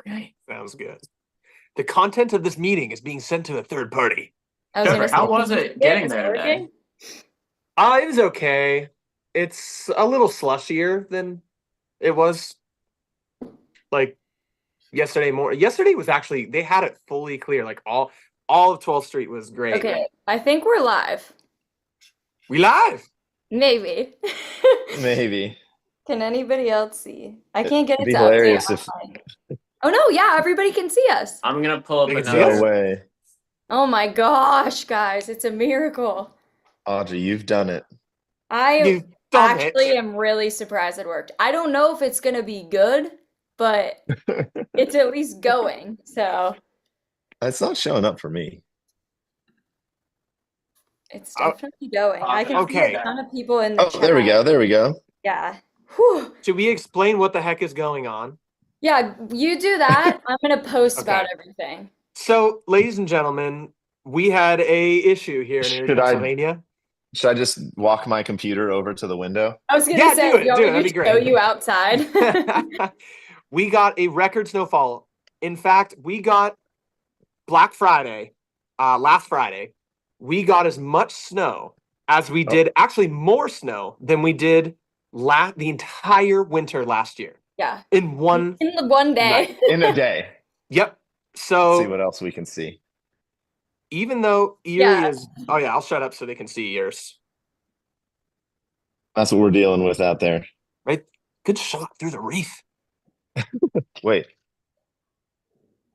Okay. Sounds good. The content of this meeting is being sent to a third party. I was gonna say, How was it getting there today? It was okay. It's a little slushier than it was like yesterday morning. Yesterday was actually, they had it fully clear. Like all of 12th Street was great. Okay, I think we're live. We live. Maybe. Maybe. Can anybody else see? I can't get it It'd be to hilarious update if online. Oh no, yeah, everybody can see us. I'm gonna pull up They can see another. us? no way. Oh my gosh, guys, it's a miracle. Audrey, you've done it. I You've done actually it. am really surprised it worked. I don't know if it's gonna be good, but it's at least going. So It's not showing up for me. it's definitely going. I can see Okay. a ton of people in the Oh, chat. there we go. There we go. Yeah. Whew. Should we explain what the heck is going on? Yeah, you do that. I'm gonna post Okay. about everything. So, ladies and gentlemen, we had a issue here in Should I- Pennsylvania. Should I just walk my computer over to the window? I was gonna Yeah, say, do it, you want do it, me that'd to be show great. you outside? We got a record snowfall. In fact, we got Black Friday, last Friday. We got as much snow as we did, actually more snow than we did the entire winter last year Yeah. in one. In the one day. night. In a day. Yep. Let's So see what else we can see. even though Erie Yeah. is, oh yeah, I'll shut up so they can see yours. That's what we're dealing with out there. Right, good shot through the wreath. Wait.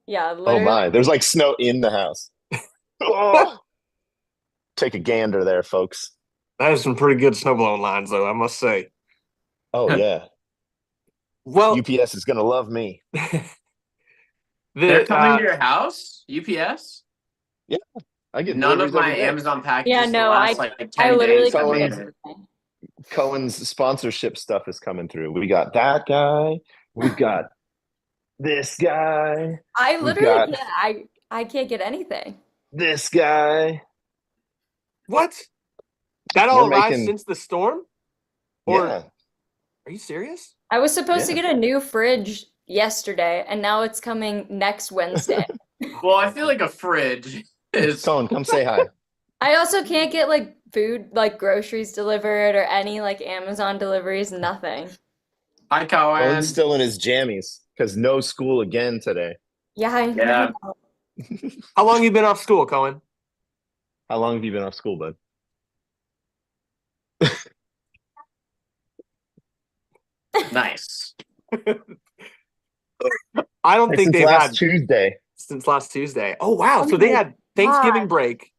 Yeah, Oh literally. my. There's like snow in the house. Oh. Take a gander there, folks. That is some pretty good snowblowing lines, though, I must say. Oh yeah. Well, UPS is gonna love me. They're coming to your house? UPS? I get None of deliveries my every day. Amazon packages Yeah, the no, last like 10 I literally days can come get Cohen's- in. everything. Cohen's sponsorship stuff is coming through. We got that guy. We've got this guy. I We've literally got- can't. I can't get anything. This guy. what? That all We're arrived making- since the storm? Or Yeah. are you serious? I was supposed to Yeah. get a new fridge yesterday, and now it's coming next Wednesday. Well, I feel like a fridge is. Cohen, come say hi. I also can't get like food, like groceries delivered or any like Amazon deliveries, nothing. Hi, Cohen. Cohen's still in his jammies because no school again today. Yeah, I Yeah. know. How long you been off school, Cohen? How long have you been off school, bud? Nice. I don't think Since they've last had Tuesday. since last Tuesday. Oh wow! Oh So they my had Thanksgiving God. break,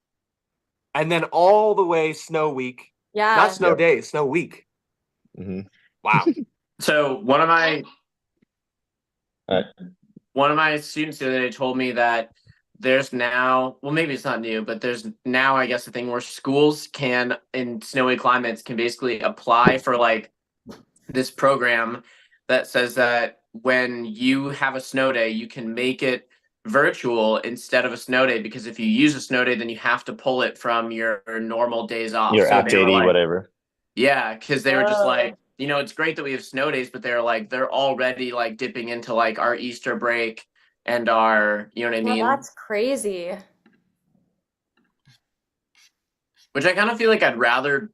and then all the way snow week. Yeah. Not snow Yep. day, snow week. hmm Wow. So one of my Alright. one of my students the other day told me that there's now, well, maybe it's not new, but there's now, I guess, a thing where schools can, in snowy climates, can basically apply for like this program that says that when you have a snow day, you can make it virtual instead of a snow day, because if you use a snow day, then you have to pull it from your normal days off. Your So app they were daily, like- whatever. Yeah, because they were just Oh. like, it's great that we have snow days, but they're like, they're already like dipping into like our Easter break and our, you know what I Well, mean? that's crazy. Which I kind of feel like I'd rather,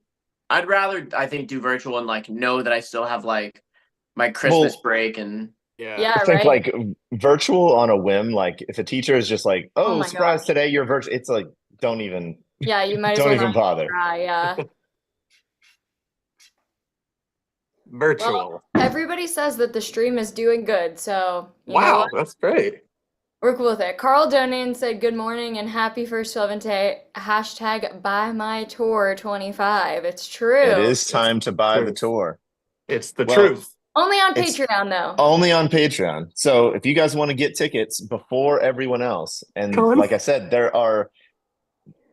I think, do virtual and like know that I still have like my Christmas Well- break and Yeah, I think right. like virtual on a whim, like if a teacher is just like, Oh oh, my surprise gosh. today, you're virtual. It's like, don't even Yeah, you might as don't well even not bother. try, yeah. Virtual. Everybody says that the stream is doing good, so you know Wow, what? that's great. We're cool with it. Carl Donan said good morning and happy first 12 day. Hashtag buy my tour 25. It's true. It is time to buy the Truth. tour. It's the Well, truth. Only on It's- Patreon though. Only on Patreon. So if you guys want to get tickets before everyone else, and Cohen? like I said, there are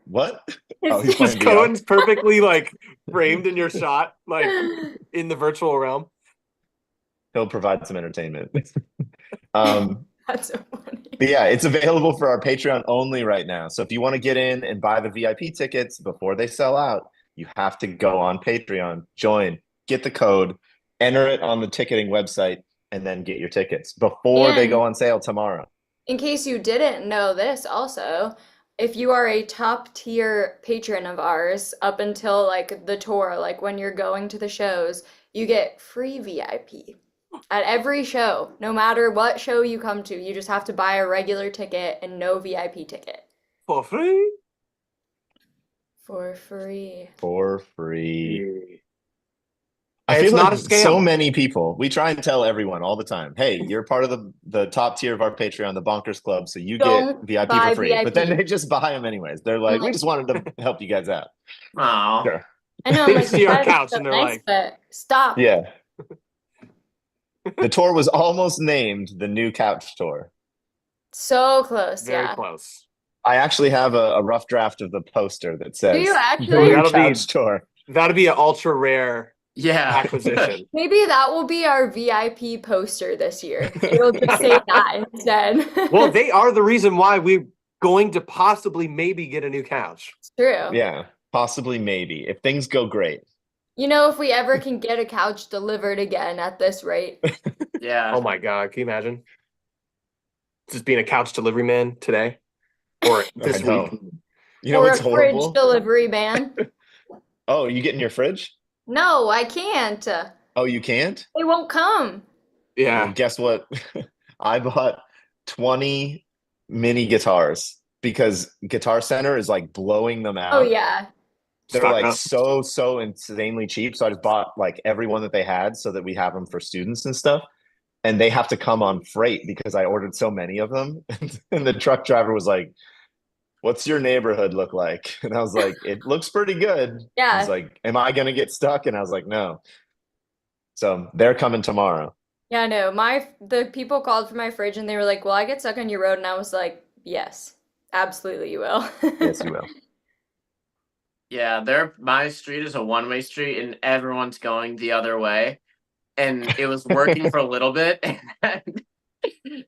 what? Oh, he's Is playing VR. Cohen's perfectly like framed in your shot, like in the virtual realm? He'll provide some entertainment. um, That's so funny. But yeah, it's available for our Patreon only right now. So if you want to get in and buy the VIP tickets before they sell out, you have to go on Patreon, join, get the code, enter it on the ticketing website, and then get your tickets before they go on sale tomorrow. In case you didn't know this also, if you are a top tier patron of ours up until like the tour, like when you're going to the shows, you get free VIP at every show. No matter what show you come to, you just have to buy a regular ticket and no VIP ticket. For free? For free. For free. I feel like so many people, we try and tell everyone all the time, hey, you're part of the top tier of our Patreon, the Bonkers Club, so you get VIP for free. VIP. But then they just buy them anyways. They're like, we just wanted to help you guys out. Oh, sure. I know. They see our couch and they're like, but stop. Yeah. The tour was almost named the New Couch Tour. So close. Very close. I actually have a rough draft of the poster that says, do you actually? New Couch Tour. That'll be an ultra rare acquisition. Maybe that will be our VIP poster this year. It'll just say that instead. Well, they are the reason why we're going to possibly maybe get a new couch. It's true. Yeah, possibly maybe, if things go great. You know, if we ever can get a couch delivered again at this rate. Yeah. Oh my God, can you imagine? Just being a couch delivery man today? Or this week? You know what's horrible? Fridge delivery man. Oh, you getting your fridge? No, I can't. Oh, you can't? They won't come. Yeah. Well, guess what? I bought 20 mini guitars because Guitar Center is like blowing them out. Oh, yeah. They're like so insanely cheap. So I just bought like every one that they had so that we have them for students and stuff. And they have to come on freight because I ordered so many of them. And the truck driver was like, what's your neighborhood look like? And I was like, it looks pretty good. Yeah. He's like, am I going to get stuck? And I was like, no. So they're coming tomorrow. Yeah, no, the people called for my fridge and they were like, will I get stuck on your road? And I was like, yes, absolutely you will. Yes, you will. Yeah, my street is a one-way street and everyone's going the other way. And it was working for a little bit.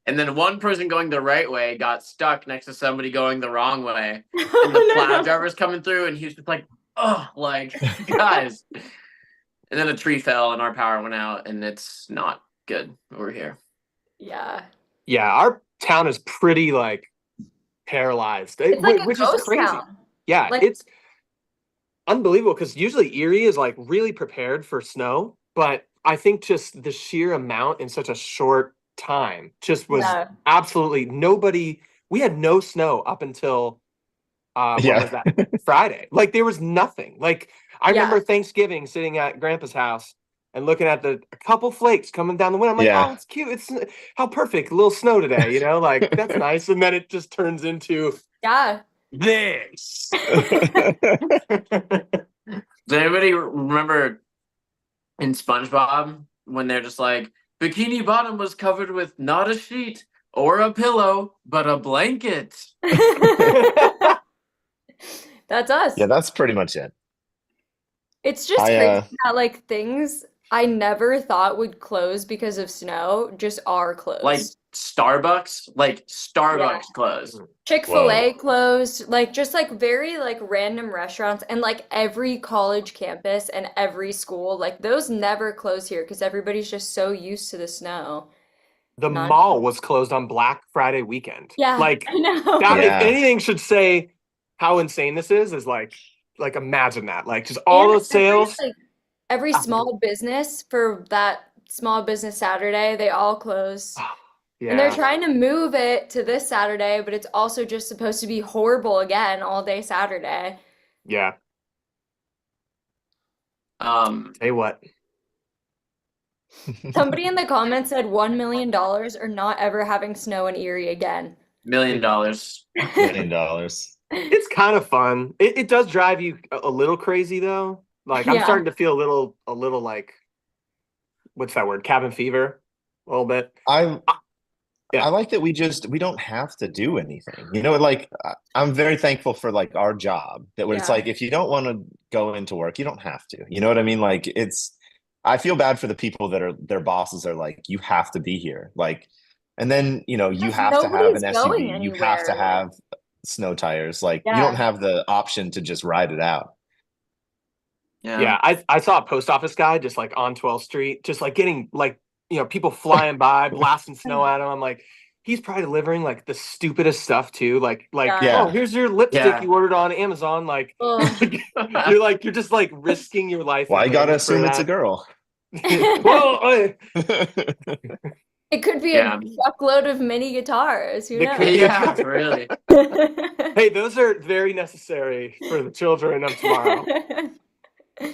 And then one person going the right way got stuck next to somebody going the wrong way. And the plow driver's coming through and he was just like, oh, like, guys. And then a tree fell and our power went out and it's not good over here. Yeah. Yeah, our town is pretty like paralyzed. It's like which a ghost is crazy. town. Yeah, Like- it's unbelievable because usually Erie is like really prepared for snow, but I think just the sheer amount in such a short time just was absolutely nobody. We had no snow up until what was that? Friday. Like there was nothing. Like I remember Thanksgiving sitting at Grandpa's house and looking at a couple flakes coming down the window. I'm like, oh, it's cute. It's how perfect. A little snow today, you know, like that's nice. And then it just turns into this. Does anybody remember in SpongeBob when they're just like, Bikini Bottom was covered with not a sheet or a pillow, but a blanket? That's us. Yeah, that's pretty much it. It's just crazy that like things I never thought would close because of snow just are closed. Like Starbucks closed. Chick-fil-A closed, like just like very like random restaurants and like every college campus and every school, like those never close here because everybody's just so used to the snow. The mall was closed on Black Friday weekend. Yeah, like I know. That, if anything should say how insane this is like imagine that, like just all those sales. Every small business for that small business Saturday, they all close. Yeah. And they're trying to move it to this Saturday, but it's also just supposed to be horrible again all day Saturday. Yeah. Tell you what. Somebody in the comments said $1 million or not ever having snow in Erie again. $1 million. $1 million. It's kind of fun. It does drive you a little crazy though. Like I'm starting to feel a little like, what's that word? Cabin fever, a little bit. I like that we don't have to do anything. You know, like I'm very thankful for like our job that when it's like if you don't want to go into work, you don't have to. You know what I mean? Like I feel bad for the people that are their bosses are like, you have to be here. Like, and then you know you have to have an SUV, you have to have snow tires. Like you don't have the option to just ride it out. Yeah, I saw a post office guy just like on 12th Street, just like getting like people flying by, blasting snow at him. I'm like, he's probably delivering like the stupidest stuff too. Like, Yeah. oh, here's your lipstick Yeah. you ordered on Amazon. Like, Oh. you're just like risking your life. Well, I and gotta limb for assume it's a that. girl. Well, It could be Yeah. a truckload of mini guitars. Who It could knows? be- Yeah, really. hey, those are very necessary for the children of tomorrow.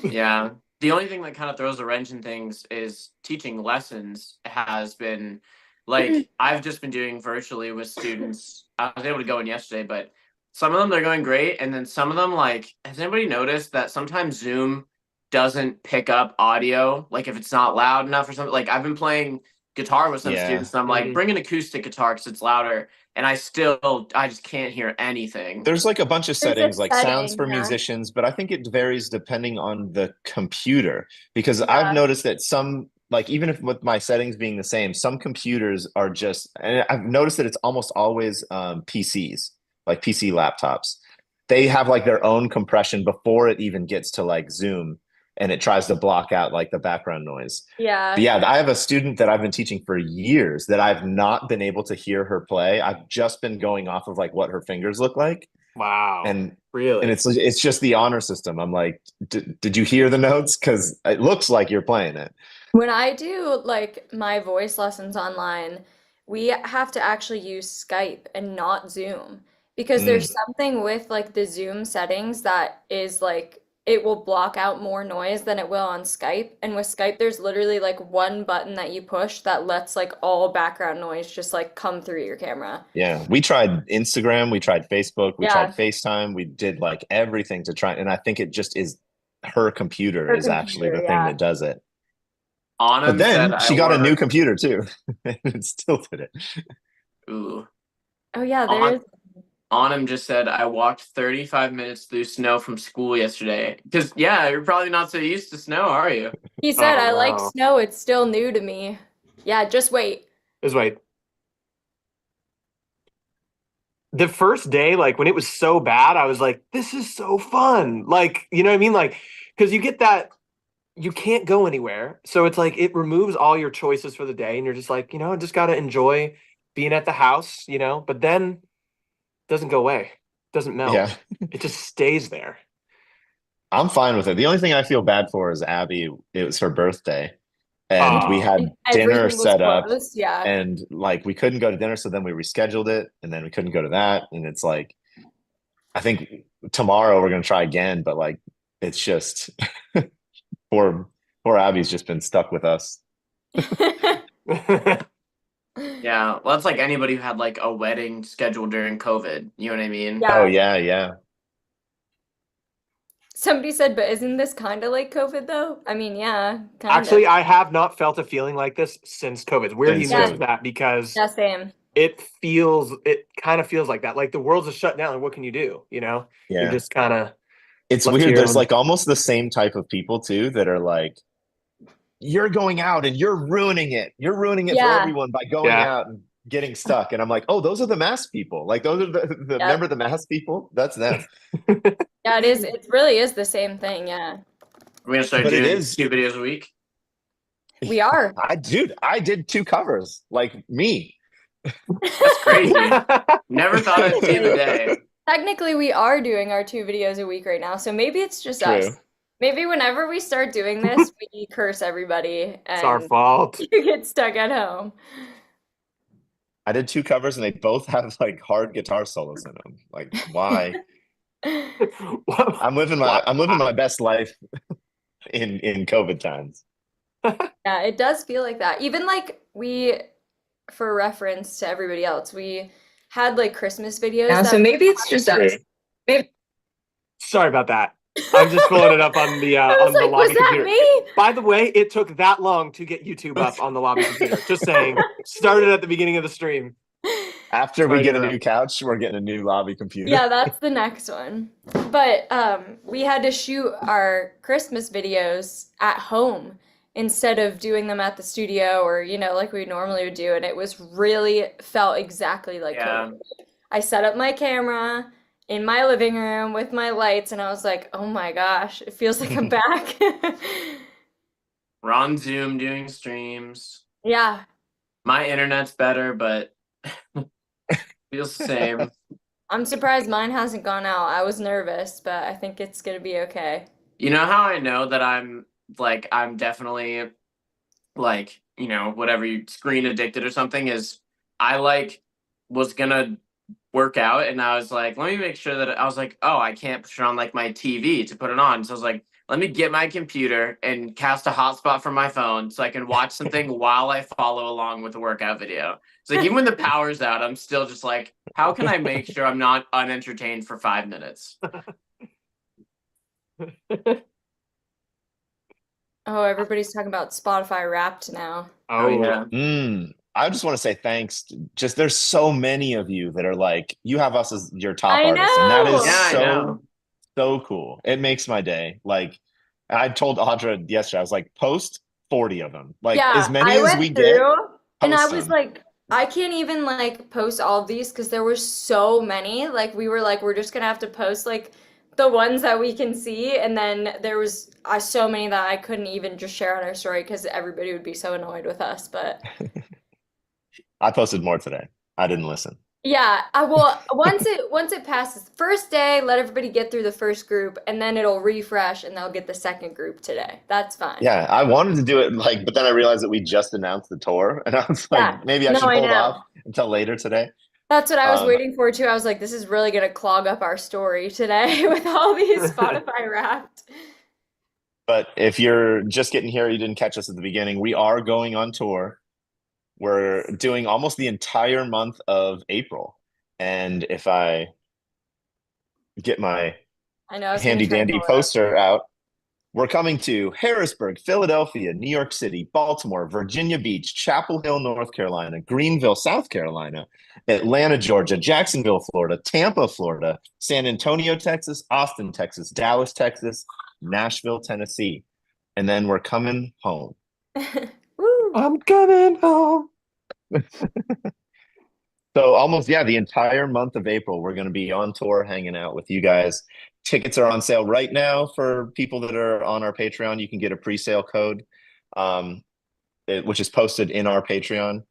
Yeah. The only thing that kind of throws a wrench in things is teaching lessons has been like I've just been doing virtually with students. I was able to go in yesterday, but some of them they're going great, and then some of them, like, has anybody noticed that sometimes Zoom doesn't pick up audio, like if it's not loud enough or something? Like I've been playing guitar with some Yeah. students, and I'm like, bring an acoustic guitar because it's louder, and I just can't hear anything. There's like a bunch of There's a settings, like sounds setting, for yeah. musicians, but I think it varies depending on the computer. Because Yeah. I've noticed that some, like even if with my settings being the same, some computers are just, and I've noticed that it's almost always PCs, like PC laptops. They have like their own compression before it even gets to like Zoom, and it tries to block out like the background noise. Yeah. But yeah, I have a student that I've been teaching for years that I've not been able to hear her play. I've just been going off of like what her fingers look like. Wow. And really? it's just the honor system. I'm like, did you hear the notes? Because it looks like you're playing it. When I do like my voice lessons online, we have to actually use Skype and not Zoom because there's something with like the Zoom settings that is like it will block out more noise than it will on Skype. And with Skype, there's literally like one button that you push that lets like all background noise just like come through your camera. Yeah, we tried Instagram, we tried Facebook, we Yeah. tried FaceTime, we did like everything to try, and I think it just is her computer is actually the thing yeah. that does it. Autumn But then said she I got a wore- new computer too, and it still did it. Ooh. Oh yeah, there On- is. Autumn just said I walked 35 minutes through snow from school yesterday. Because yeah, you're probably not so used to snow, are you? He said, Oh, I like no. snow, it's still new to me. Yeah, just wait. Just wait. The first day, like when it was so bad, I was like, this is so fun. Like, you know what I mean? Like, because you get that, you can't go anywhere. So it's like it removes all your choices for the day. And you're just like, just got to enjoy being at the house, but then it doesn't go away. It doesn't melt. Yeah, It just stays there. I'm fine with it. The only thing I feel bad for is Abby. It was her birthday, and we had dinner Everything was set up, closed, yeah. and like we couldn't go to dinner, so then we rescheduled it, and then we couldn't go to that, and it's like, I think tomorrow we're gonna try again, but like it's just poor Abby's just been stuck with us. Yeah. Well, that's like anybody who had like a wedding scheduled during COVID. You know what I mean? Yeah. Oh yeah. Somebody said, but isn't this kind of like COVID though? I mean, yeah, kind of. Actually, I have not felt a feeling like this since COVID. It's weird you Since mentioned COVID. that because Yeah, same. it kind of feels like that. Like the world's just shut down. Like, what can you do? You're Yeah. just kind of. It's left to weird. your There's own- like almost the same type of people too that are like, you're going out and you're ruining it. You're ruining it for Yeah. everyone by going Yeah. out and getting stuck. And I'm like, oh, those are the mask people. Like those are the Yep. remember the mask people? That's them. Yeah, it is. It really is the same thing. Yeah, We're gonna start But it doing is- 2 videos a week. we are. I did 2 covers, like me. That's crazy. Never thought I'd see the day. Technically, we are doing our 2 videos a week right now, so maybe it's just us. True. Maybe whenever we start doing this, we curse everybody It's our and fault. you get stuck at home. I did 2 covers and they both have like hard guitar solos in them. Like, why? I'm living my best life in COVID times. Yeah, it does feel like that. Even like for reference to everybody else, we had like Christmas videos. Yeah, that so maybe it's just us. Maybe Sorry about that. I'm just pulling it up on the I on was the like, lobby was that computer. me? By the way, it took that long to get YouTube up on the lobby computer. Just saying. Started at the beginning of the stream. After Sorry we to get a interrupt. new couch, we're getting a new lobby computer. Yeah, that's the next one. But we had to shoot our Christmas videos at home instead of doing them at the studio or, like we normally would do. And it was really felt exactly like Yeah. COVID. I set up my camera in my living room with my lights and I was like, oh my gosh, it feels like I'm back. We're on Zoom doing streams. Yeah. My internet's better, but feels the same. I'm surprised mine hasn't gone out. I was nervous, but I think it's gonna be okay. You know how I know that I'm definitely like, whatever you screen addicted or something is I was gonna work out and I was like, let me make sure that I was like, oh, I can't put it on like my TV to put it on. So I was like, let me get my computer and cast a hotspot from my phone so I can watch something while I follow along with the workout video. It's like even when the power's out, I'm still just like, how can I make sure I'm not unentertained for 5 minutes? Oh, everybody's talking about Spotify Wrapped now. Oh yeah. I just want to say thanks. Just there's so many of you that are like, you have us as your top I artist, and that know. is Yeah, I know. so cool. It makes my day. Like I told Audra yesterday, I was like, post 40 of them. Like as Yeah, many I as we went get, through and I post was them. like, I can't even like post all of these because there were so many. Like we were like, we're just gonna have to post like the ones that we can see, and then there was so many that I couldn't even just share on our story because everybody would be so annoyed with us. But I posted more today. I didn't listen. yeah, I will once it passes the first day, let everybody get through the first group, and then it'll refresh and they'll get the second group today. That's fine. Yeah, I wanted to do it like, but then I realized that we just announced the tour, and I was like, Yeah, maybe I no, should I hold know. off until later today. That's what I was Um, waiting for too. I was like, this is really gonna clog up our story today with all these Spotify Wrapped. but if you're just getting here, you didn't catch us at the beginning, we are going on tour. We're doing almost the entire month of April. And if I get my I know I was gonna handy try to dandy pull it up. poster out, we're coming to Harrisburg, Philadelphia, New York City, Baltimore, Virginia Beach, Chapel Hill, North Carolina, Greenville, South Carolina, Atlanta, Georgia, Jacksonville, Florida, Tampa, Florida, San Antonio, Texas, Austin, Texas, Dallas, Texas, Nashville, Tennessee. And then we're coming home. Woo! I'm coming home. So almost, yeah, the entire month of April, we're going to be on tour hanging out with you guys. Tickets are on sale right now for people that are on our Patreon. You can get a pre-sale code, which is posted in our Patreon.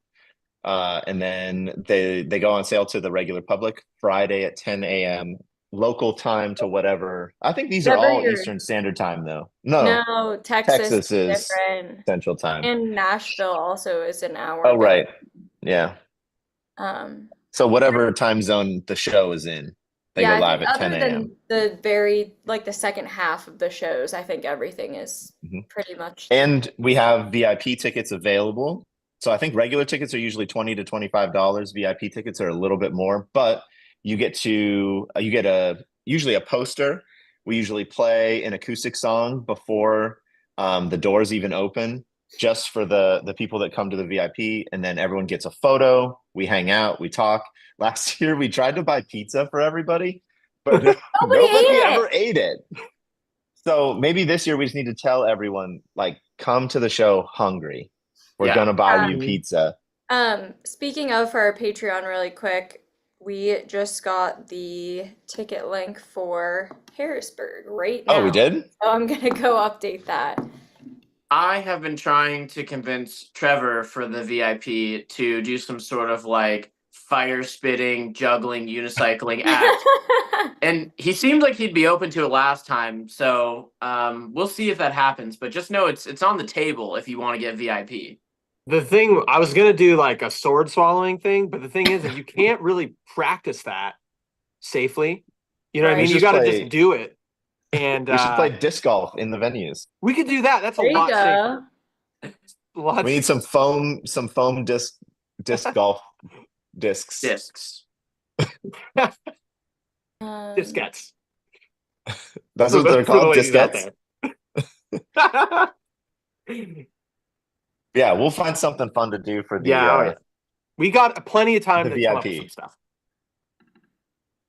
And then they go on sale to the regular public Friday at 10 a.m. local time to whatever. I think these are Whatever all you're Eastern Standard Time, though. No, No, Texas Texas is is different. Central Time. And Nashville also is an hour Oh, different. right. Yeah. Um, So whatever time zone the show is in, they yeah, go I think live at 10 other a.m. than the very like the second half of the shows, I think everything is Mhm. pretty much And we have VIP tickets available. So I think regular tickets are usually $20 to $25. VIP tickets are a little bit more, but you get usually a poster. We usually play an acoustic song before the doors even open, just for the people that come to the VIP, and then everyone gets a photo. We hang out, we talk. Last year we tried to buy pizza for everybody, but Nobody nobody ate ever it. ate it. So maybe this year we just need to tell everyone, like, come to the show hungry. We're Yeah. gonna buy you Mhm. pizza. Speaking of for our Patreon really quick, we just got the ticket link for Harrisburg right Oh, we now. did? So I'm gonna go update that. I have been trying to convince Trevor for the VIP to do some sort of like fire spitting, juggling, unicycling act. And he seemed like he'd be open to it last time, so we'll see if that happens. But just know it's on the table if you want to get VIP. The thing I was gonna do like a sword swallowing thing, but the thing is that you can't really practice that safely. You know what I Right. mean? We You should got to play just do it. And we should play disc golf in the venues. we could do that. That's a There you lot safer. go. Lot We need some foam disc golf discs. Discs. diskettes. That's what they're For the called, ladies out disquettes. there. Yeah, we'll find something fun to do for Yeah, we got plenty of time the to come up with some VIP. stuff.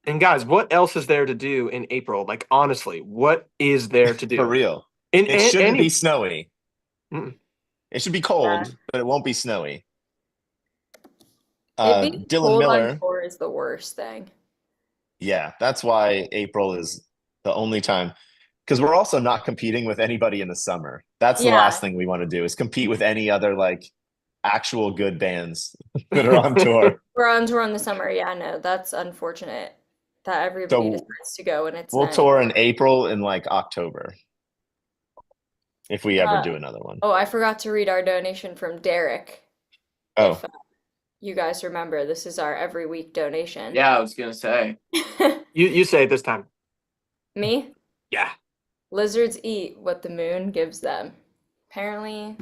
And guys, what else is there to do in April? Like honestly, what is there to do? For real. In It shouldn't any be snowy. Mm. It should be cold, but it won't be snowy. It being Dylan cold on Miller. tour is the worst thing. Yeah, that's why April is the only time, because we're also not competing with anybody in the summer. That's the Yeah. last thing we want to do, is compete with any other like actual good bands that are on tour. We're on tour in the summer. Yeah, no, that's unfortunate that everybody So decides to go when it's we'll nice. tour in April and like October if we ever do another one. Oh, I forgot to read our donation from Derek. Oh, If you guys remember, this is our every week donation. Yeah, I was gonna say. You say it this time. Me? Yeah. Lizards eat what the moon gives them. Apparently,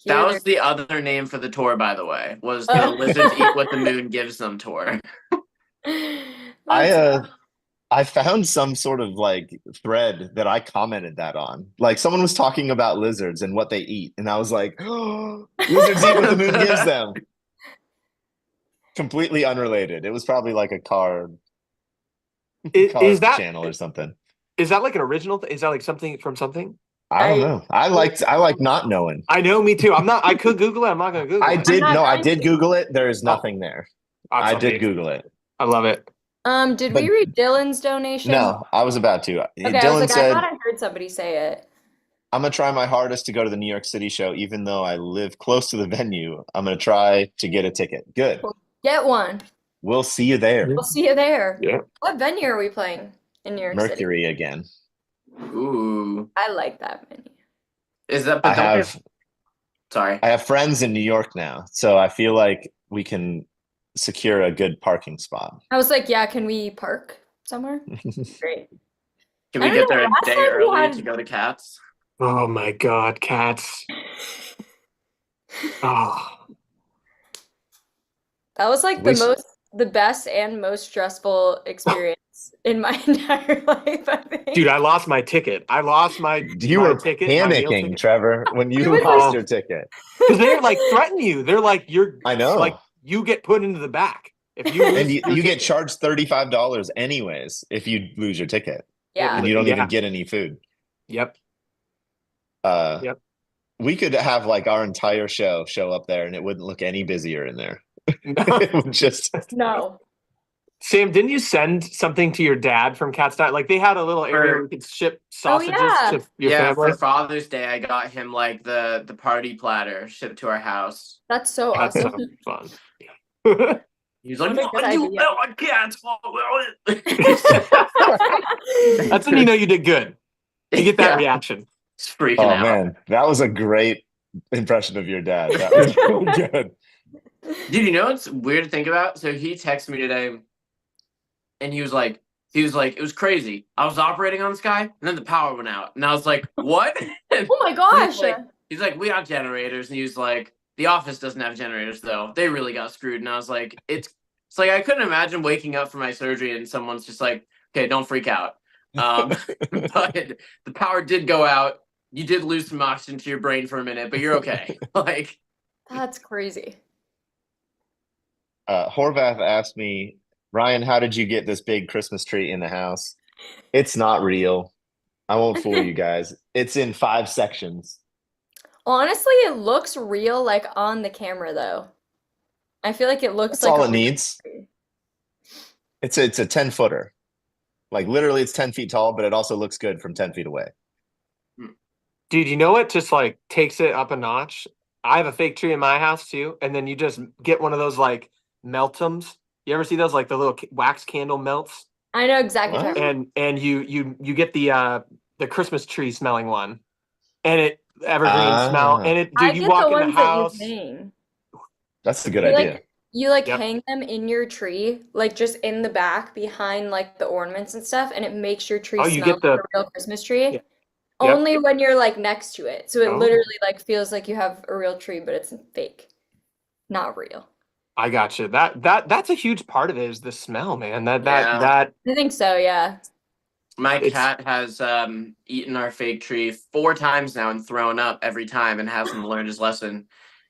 That here was the other name for the tour, by the way. Was Oh. the Lizards Eat What the Moon Gives Them tour. That's- I found some sort of like thread that I commented that on. Like someone was talking about lizards and what they eat, and I was like, oh, lizards eat what the moon gives them. Completely unrelated. It was probably like a car Is that channel or something. Is that like an original Is that like something from something? I don't know. I like not knowing. I know, me too. I could Google it. I'm not gonna Google it. I did Google it. There is nothing there. I did Google it. I love it. Did we read Dylan's donation? No, I was about to. Okay, Dylan I was like, said, I thought I heard somebody say it. I'm gonna try my hardest to go to the New York City show, even though I live close to the venue. I'm gonna try to get a ticket. Good. Get one. We'll see you there. We'll see you there. Yeah. What venue are we playing in New York City? Mercury again. Ooh. I like that venue. Is that Sorry. I have friends in New York now, so I feel like we can secure a good parking spot. I was like, yeah, can we park somewhere? Great. Can I we don't get know, there a last day time we early had- to go to Cats? Oh my God, cats. Oh. That was like the best and most stressful experience in my entire life, I think. Dude, I lost my ticket. I lost my You my were ticket, my meal panicking, ticket. Trevor, when you was lost like- your ticket. Because they like threaten you. They're like, I know. like you get put into the back if you lose And you your get ticket. charged $35 anyways if you lose your ticket. Yeah. And you don't Yeah. even get any food. Yep. Yep. We could have like our entire show up there and it wouldn't look any busier in there. It would just No. Sam, didn't you send something to your dad from Cat's Diner? Like they had a little area where we could ship sausages yeah. to your Yeah, family. for Father's Day, I got him like the party platter shipped to our house. That's so That's awesome. so fun. He's like, What a good "Oh, you idea." know I can't." That's when you know you did good. You get that Yeah. reaction. It's freaking Oh out. man, that was a great impression of your dad. That was really good. Dude, you know what's weird to think about? So he texted me today and he was like, it was crazy. I was operating on this guy and then the power went out. And I was like, what? Oh my gosh. He's like, we got generators. And he was like, the office doesn't have generators though. They really got screwed. And I was like, it's like I couldn't imagine waking up from my surgery and someone's just like, okay, don't freak out. But the power did go out. You did lose some oxygen to your brain for a minute, but you're okay. Like, That's crazy. Horvath asked me, Ryan, how did you get this big Christmas tree in the house? It's not real. I won't fool you guys. It's in 5 sections. Honestly, it looks real like on the camera though. I feel like it looks That's like all a it needs. tree. It's a 10-footer. Like literally it's 10 feet tall, but it also looks good from 10 feet away. Dude, you know what just like takes it up a notch? I have a fake tree in my house too, and then you just get one of those like meltums. You ever see those like the little wax candle melts? I know exactly what What? you're talking And you get the Christmas tree smelling one, and it evergreen smell, and it I dude, you get walk the in the ones house. that you hang. That's a good You, idea. like, you like Yep. hang them in your tree, like just in the back behind like the ornaments and stuff, and it makes your tree Oh, you smell get the- like a real Christmas tree. Yeah. Only when you're like next to it. So it Oh. literally like feels like you have a real tree, but it's fake. Not real. I got you. That's a huge part of it is the smell, man. Yeah. That I think so, yeah. my It's- cat has eaten our fake tree 4 times now and thrown up every time and hasn't learned his lesson.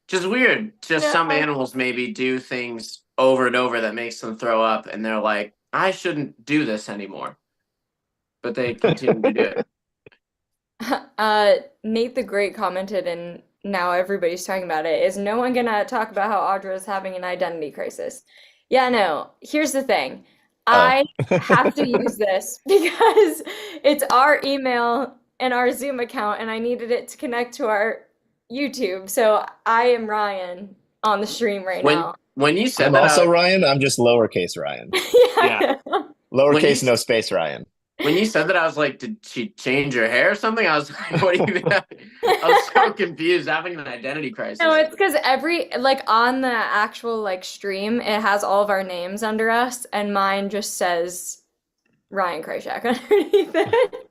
Just weird. Just some Yeah. animals maybe do things over and over that makes them throw up, and they're like, I shouldn't do this anymore. But they continue to do it. Nate the Great commented, and now everybody's talking about it. Is no one gonna talk about how Audra is having an identity crisis? Yeah, no. Here's the thing. I have to use this because it's our email and our Zoom account, and I needed it to connect to our YouTube. So I am Ryan, on the stream right When now. when you said I'm that, also Ryan. I'm just lowercase Ryan. Yeah. Lowercase, you- no space Ryan. when you said that, I was like, did she change her hair or something? I was like, what do you mean? I was so confused, having an identity crisis. No, it's because on the actual stream, it has all of our names under us, and mine just says Ryan Krychak underneath it.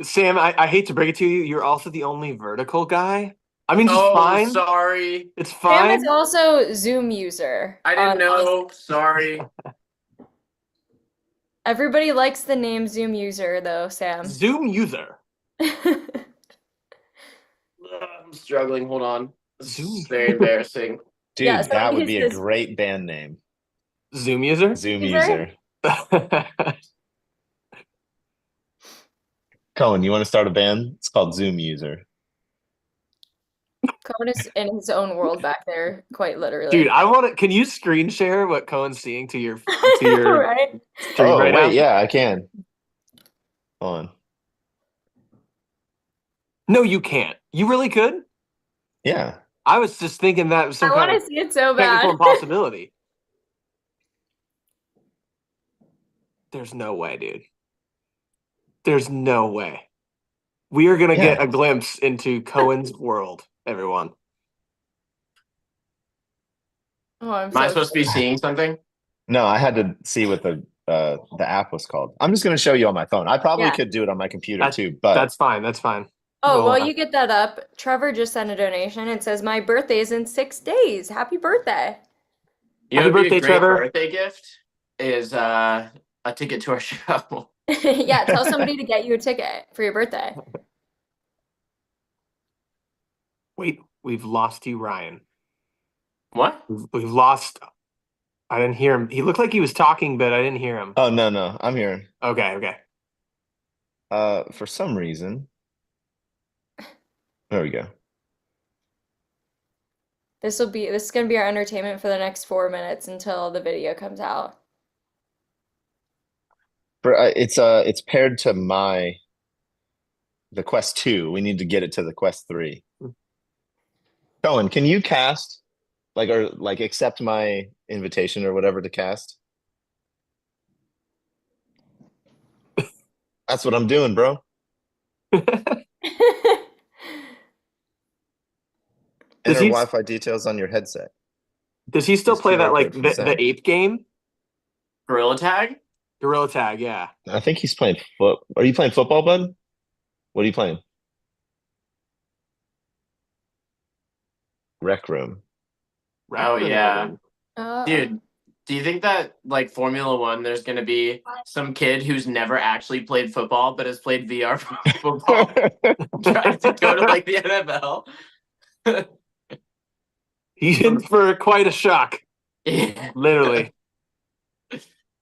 Sam, I hate to break it to you, you're also the only vertical guy. I mean, just Oh, fine. sorry. It's Sam fine. is also Zoom user. I didn't know. Sorry. Everybody likes the name Zoom user, though, Sam. Zoom user. I'm struggling. Hold on. This Zoom. is very embarrassing. Dude, Yeah, so that would he be a says- great band name. Zoom user? Zoom User? user. Cohen, you want to start a band? It's called Zoom User. Cohen is in his own world back there, quite literally. Dude, can you screen share what Cohen's seeing to your right? stream Oh, right wait, now? yeah, I can. Hold on. No, you can't. You really could? Yeah. I was just thinking that was some I kind want of to see it so technical bad. impossibility. There's no way, dude. There's no way. We are going to get a glimpse into Cohen's world, everyone. Oh, I'm Am I so supposed to be seeing something? No, I had to see what the app was called. I'm just going to show you on my phone. I probably Yeah. could do it on my computer too, but That's fine. That's fine. Oh, Well, while you get that up, Trevor just sent a donation. It says, my birthday is in 6 days. Happy birthday. You know, Happy what'd be birthday, a great Trevor. birthday gift is a ticket to our show. Yeah, tell somebody to get you a ticket for your birthday. Wait, we've lost you, Ryan. What? We've lost. I didn't hear him. He looked like he was talking, but I didn't hear him. oh no, I'm here. Okay. For some reason. There we go. This is gonna be our entertainment for the next 4 minutes until the video comes out. It's paired to the Quest 2. We need to get it to the Quest 3. Cohen, can you cast or accept my invitation or whatever to cast? That's what I'm doing, bro. Enter Wi-Fi details on your headset. Does he still Use play that QR code for the Zen. ape game? Gorilla Tag? Gorilla Tag, yeah. I think he's playing foot. Are you playing football, bud? What are you playing? Rec Room. Oh, yeah. Uh, Dude, do you think that Formula One, there's gonna be some kid who's never actually played football but has played VR football, trying to go to the NFL? He's in for quite a shock. Yeah. Literally.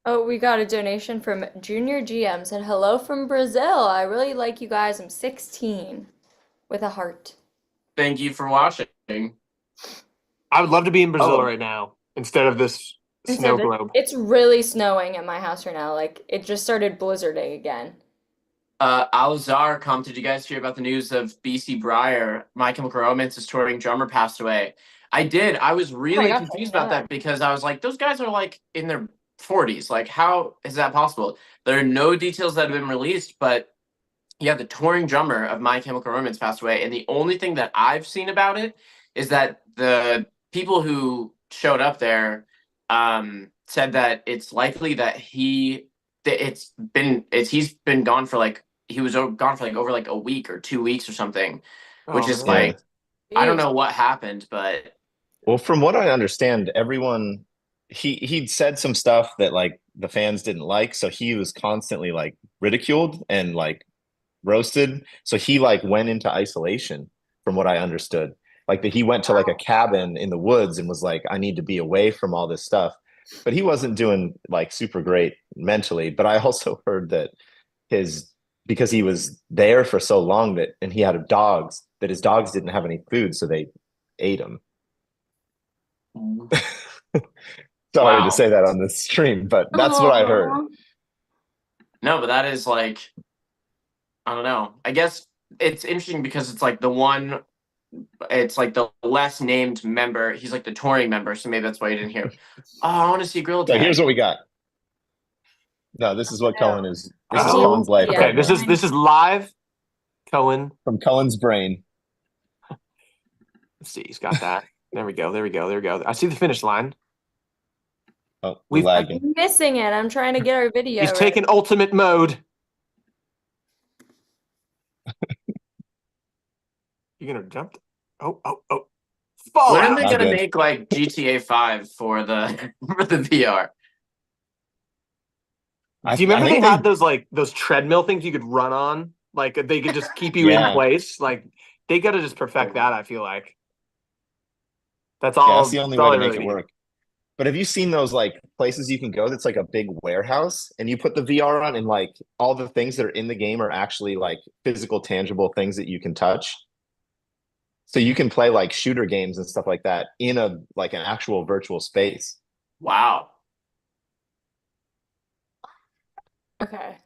Oh, we got a donation from Junior GM. Said, hello from Brazil. I really like you guys. I'm 16 with a heart. Thank you for watching. I would love to be in Brazil Oh. right now instead of this snow globe. It's really snowing at my house right now. It just started blizzarding again. Alazar commented, did you guys hear about the news of BC Briar? My Chemical Romance's touring drummer passed away. I did. I was really gosh, confused I didn't about know that because I was like, those guys are in their 40s. How is that possible? There are no details that have been released, but yeah, the touring drummer of My Chemical Romance passed away. And the only thing that I've seen about it is that the people who showed up there said that it's likely that he's been gone for he was gone for over a week or 2 weeks or something, which is man. I don't know what happened, but Well, from what I understand, everyone he'd said some stuff that the fans didn't like, so he was constantly ridiculed and roasted. So he went into isolation, from what I understood. That he went to a cabin in the woods and was I need to be away from all this stuff. But he wasn't doing super great mentally. But I also heard that because he was there for so long and he had dogs, that his dogs didn't have any food, so they ate him. Sorry to say that on the stream, but that's what I heard. No, but that is I don't know. I guess it's interesting because it's the one It's like the less named member. He's like the touring member, so maybe that's why you didn't hear. Oh, I want to see Grill So Attack. here's what we got. No, this is what Cohen is. This is Oh, Cohen's life. Okay, Right this now. is live, Cohen. From Cohen's brain. Let's see, he's got that. There we go. I see the finish line. Oh, We've- we're lagging. I'm missing it. I'm trying to get our video. He's right. taken ultimate mode. You're gonna jump. Oh. When Fallout. are they Not gonna good. make like GTA 5 for the for the VR? Do you remember I think they had those treadmill things you could run on? Like they could just keep you in Yeah. place. Like they gotta just perfect that, I feel like. That's Yeah, all. that's the only that's all way to they make really it need. work. But have you seen those like places you can go that's like a big warehouse and you put the VR on and like all the things that are in the game are actually like physical, tangible things that you can touch? So you can play like shooter games and stuff like that in a like an actual virtual space. Wow. Okay,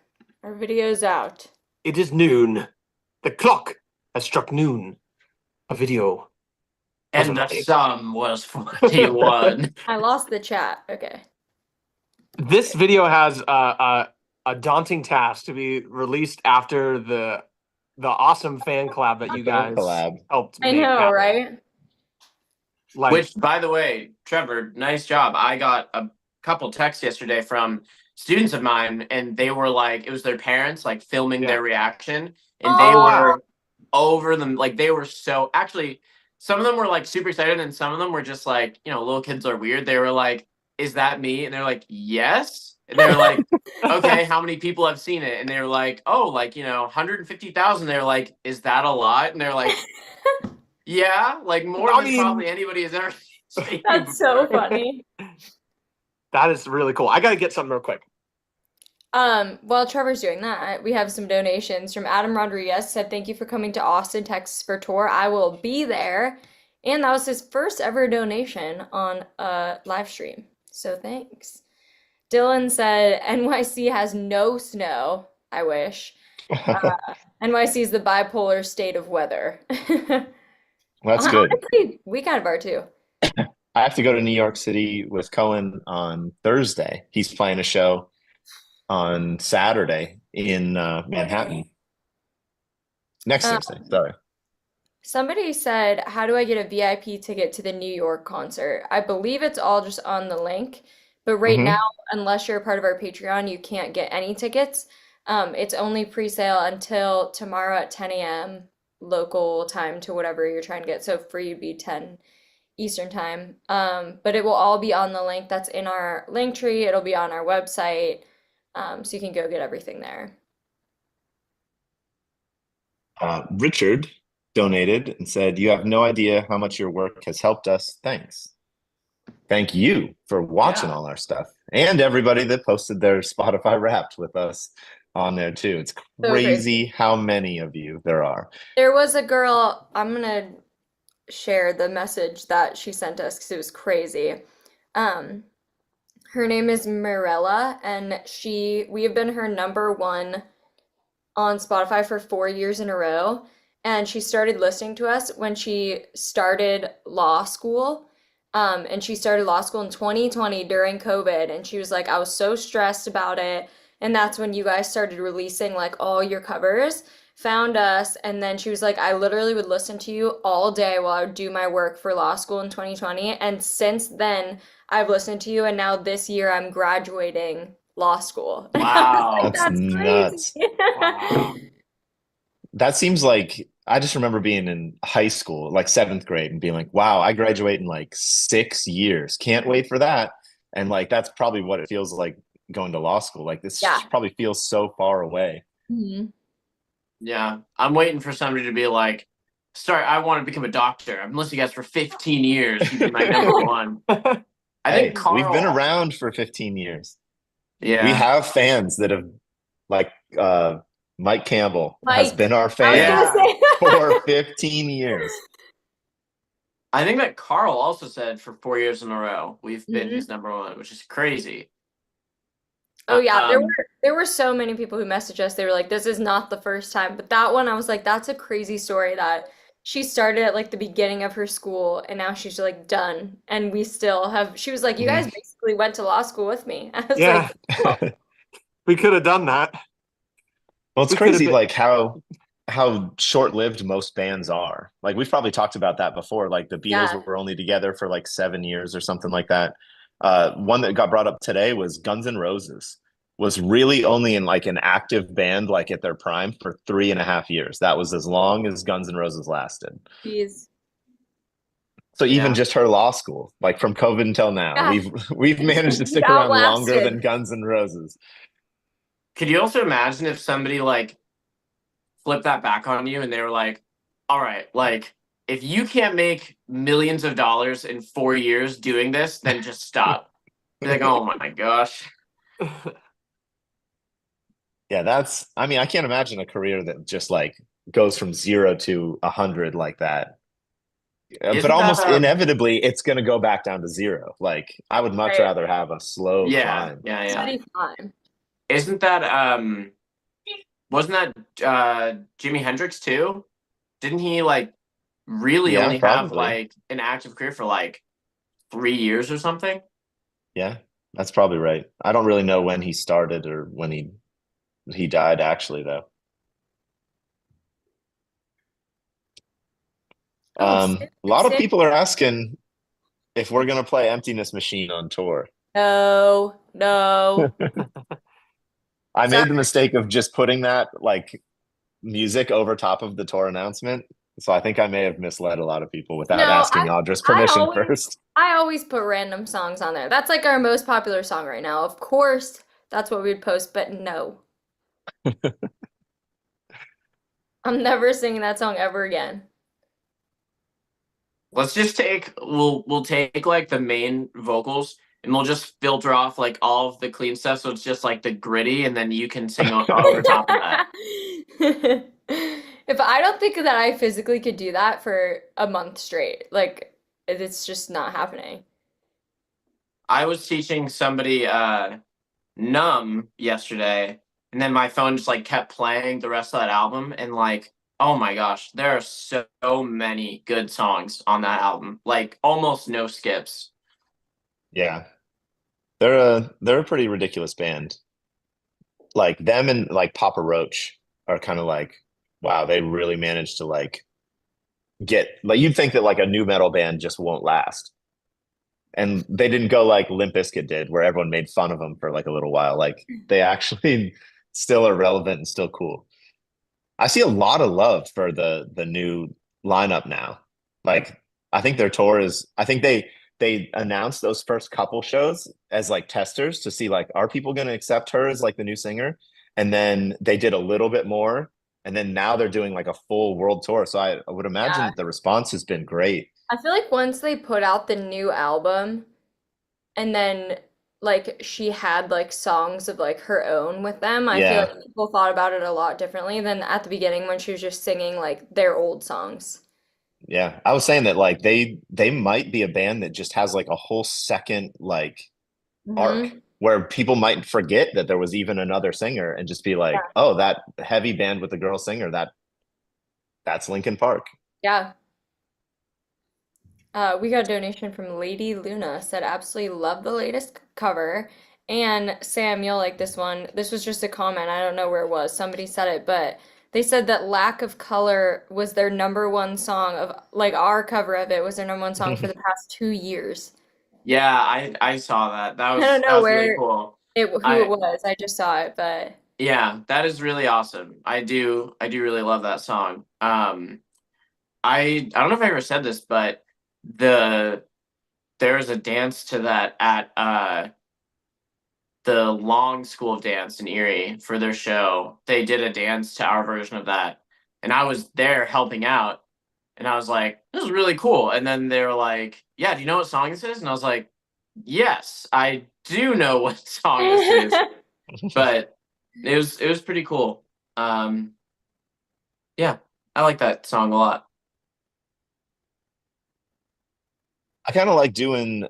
our video's out. It is noon. The clock has struck noon. A video. And the sum was 41. I lost the chat. Okay. This video has a daunting task to be released after the awesome fan collab that you guys collab. helped I make know, happen. right? Like, Which, by the way, Trevor, nice job. I got a couple texts yesterday from students of mine, and they were like, it was their parents like filming their reaction, and they Aw. were over them. Like they were so actually, some of them were like super excited, and some of them were just like, little kids are weird. They were like, "Is that me?" And they're like, "Yes." And they were like, "Okay, how many people have seen it?" And they were like, "Oh, like 150,000." They're like, "Is that a lot?" And they're like, "Yeah, like more I than mean- probably anybody has ever seen." you That's so before." funny. that is really cool. I gotta get something real quick. While Trevor's doing that, we have some donations from Adam Rodriguez. Said thank you for coming to Austin, Texas for tour. I will be there. And that was his first ever donation on a live stream. So thanks. Dylan said NYC has no snow. I wish. NYC is the bipolar state of weather. That's good. Honestly, we kind of are too. I have to go to New York City with Cohen on Thursday. He's playing a show on Saturday in Manhattan. Next Thursday, sorry. Somebody said, how do I get a VIP ticket to the New York concert? I believe it's all just on the link, but right Mhm. now, unless you're a part of our Patreon, you can't get any tickets. It's only pre-sale until tomorrow at 10 a.m. local time to whatever you're trying to get. So for you, be 10 Eastern time. But it will all be on the link that's in our link tree. It'll be on our website. So you can go get everything there. Richard donated and said, "You have no idea how much your work has helped us. Thanks." Thank you for watching Yeah. all our stuff and everybody that posted their Spotify Wrapped with us on there too. It's crazy how many of you there are. There was a girl, I'm gonna share the message that she sent us because it was crazy. Her name is Mirella, and we have been her #1 on Spotify for 4 years in a row. And she started listening to us when she started law school. And she started law school in 2020 during COVID. And she was like, I was so stressed about it. And that's when you guys started releasing like all your covers, found us. And then she was like, I literally would listen to you all day while I would do my work for law school in 2020. And since then, I've listened to you. And now this year I'm graduating law school. Wow. That's nuts. Wow. That seems like I just remember being in high school, like 7th grade, and being like, wow, I graduate in like 6 years. Can't wait for that. And like that's probably what it feels like going to law school. Like this probably feels so far away. Mm-hmm. Yeah. I'm waiting for somebody to be like, sorry, I want to become a doctor. I've been listening to you guys for 15 years. You'd be my #1. I think Carl, we've been around for 15 years. Yeah. We have fans that have like Mike Campbell has been our I was fan gonna say for 15 years. I think that Carl also said for 4 years in a row we've been Mhm. his #1, which is crazy. Oh yeah, there were so many people who messaged us. They were like, "This is not the first time," but that one I was like, "That's a crazy story that she started at like the beginning of her school and now she's like done. And we still have, she was like, you guys basically went to law school with me. I was Yeah. like, cool. We could have done that. Well, it's We could have crazy, been- like how short-lived most bands are. Like we've probably talked about that before. Like the Beatles Yeah. were only together for like 7 years or something like that. One that got brought up today was Guns N' Roses was really only in like an active band like at their prime for 3.5 years. That was as long as Guns N' Roses lasted. Jeez. So even Yeah. just her law school, like from COVID until now, Yeah. we've managed to stick around longer than Guns N' Roses. Could you also imagine if somebody like flipped that back on you and they were like, all right, like if you can't make millions of dollars in 4 years doing this, then just stop. Be like, oh my gosh. Yeah, I mean, I can't imagine a career that just like goes from 0 to 100 like that. But Isn't almost that, inevitably, it's going to go back down to 0. Like, I would much Right. rather have a slow yeah, climb. yeah. Steady climb. Isn't that wasn't that Jimi Hendrix too? Didn't he like really Yeah, only have probably. like an active career for like 3 years or something? Yeah, that's probably right. I don't really know when he started or when he died, actually, though. Oh, A lot of Sam- people are asking if we're going to play Emptiness Machine on tour. no, no. I Sorry. made the mistake of just putting that like music over top of the tour announcement. So I think I may have misled a lot of people without No, asking Audra's permission always, first. I always put random songs on there. That's like our most popular song right now. Of course, that's what we'd post, but no. I'm never singing that song ever again. Let's just we'll take like the main vocals and we'll just filter off like all of the clean stuff so it's just like the gritty and then you can sing over top of that. If I don't think that I physically could do that for a month straight, like it's just not happening. I was teaching somebody Numb yesterday and then my phone just like kept playing the rest of that album and like oh my gosh, there are so many good songs on that album. Like almost no skips. Yeah. They're a pretty ridiculous band. Like them and like Papa Roach are kind of like, wow, they really managed to like get like you'd think that like a new metal band just won't last. And they didn't go like Limp Bizkit did, where everyone made fun of them for like a little while. Like they actually still are relevant and still cool. I see a lot of love for the new lineup now. Like I think their tour is I think they announced those first couple shows as like testers to see like are people going to accept her as like the new singer? And then they did a little bit more and then now they're doing like a full world tour. So I would imagine Yeah. that the response has been great. I feel like once they put out the new album and then like she had like songs of like her own with them, I feel Yeah. like people thought about it a lot differently than at the beginning when she was just singing like their old songs. Yeah. I was saying that like they might be a band that just has like a whole second like arc Mm-hmm. where people might forget that there was even another singer and just be like, oh, that heavy band with the girl singer, that's Linkin Park. Yeah. We got a donation from Lady Luna, said absolutely love the latest cover. And Sam, you'll like this one. This was just a comment. I don't know where it was. Somebody said it, but they said that Lack of Color was their number one song of like our cover of it was their number one song for the past 2 years. Yeah, I saw that. That was I don't that know was really where cool. who it was. I just saw it, but Yeah, that is really awesome. I do really love that song. I don't know if I ever said this, but there's a dance to that at the Long School of Dance in Erie for their show. They did a dance to our version of that, and I was there helping out, and I was like, "This is really cool." And then they were like, "Yeah, do you know what song this is?" And I was like, "Yes, I do know what song this is." But it was pretty cool. Yeah, I like that song a lot. I kind of like doing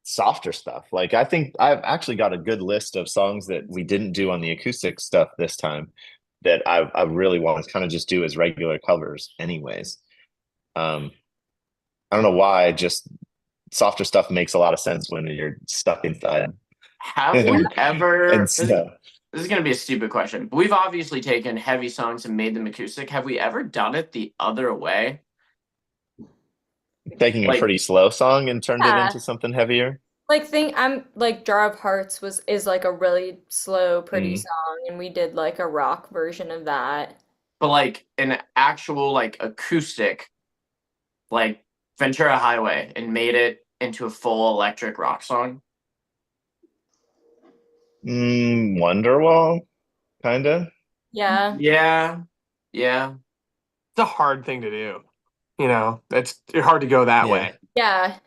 softer stuff. Like I think I've actually got a good list of songs that we didn't do on the acoustic stuff this time that I really want to kind of just do as regular covers anyways. Um, I don't know why, just softer stuff makes a lot of sense when you're stuck inside. Have we ever? And so, This is going to be a stupid question, but we've obviously taken heavy songs and made them acoustic. Have we ever done it the other way? taking a Like, pretty slow song and turned it Yeah. into something heavier. Like I'm like Jar of Hearts is like a really slow, pretty Mm. song, and we did like a rock version of that. but like an actual like acoustic, like Ventura Highway, and made it into a full electric rock song. Wonderwall, kind of. Yeah. Yeah, yeah. It's a hard thing to do. You know, it's hard to go that Yeah. way. Yeah.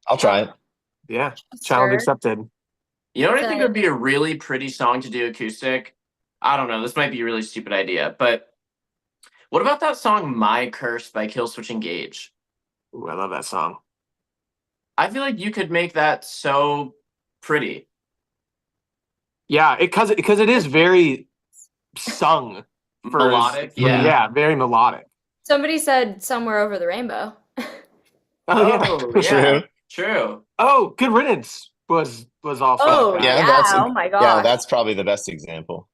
I'll try it. Yeah, challenge Sure. accepted. You know what I think So- would be a really pretty song to do acoustic? I don't know. This might be a really stupid idea, but what about that song "My Curse" by Killswitch Engage? Ooh, I love that song. I feel like you could make that so pretty. Yeah, because it is very sung. Melodic, yeah. Yeah, very melodic. Somebody said "Somewhere Over the Rainbow." Oh, yeah. yeah. True. Oh, Good Riddance was also Oh, like that. yeah. that's Oh my yeah, gosh. that's probably the best example.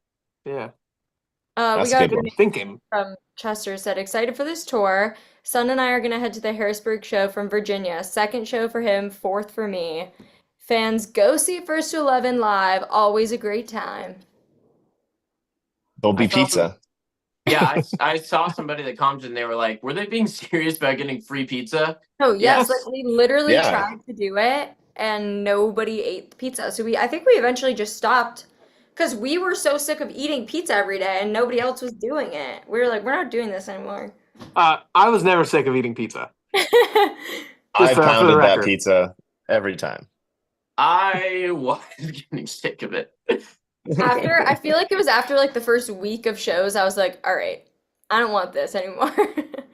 Yeah. We That's a got good one. Thinking. from Chester said, excited for this tour. Son and I are gonna head to the Harrisburg show from Virginia. Second show for him, fourth for me. Fans, go see First to 11 live. Always a great time. There'll be I saw some- pizza. Yeah, I saw somebody that commented and they were like, were they being serious about getting free pizza? Oh yes, Yes. like we literally Yeah. tried to do it and nobody ate the pizza. So I think we eventually just stopped because we were so sick of eating pizza every day and nobody else was doing it. We were like, we're not doing this anymore. I was never sick of eating pizza. I've for the pounded that record. pizza every time. I was getting sick of it. I feel like it was after like the first week of shows, I was like, all right, I don't want this anymore.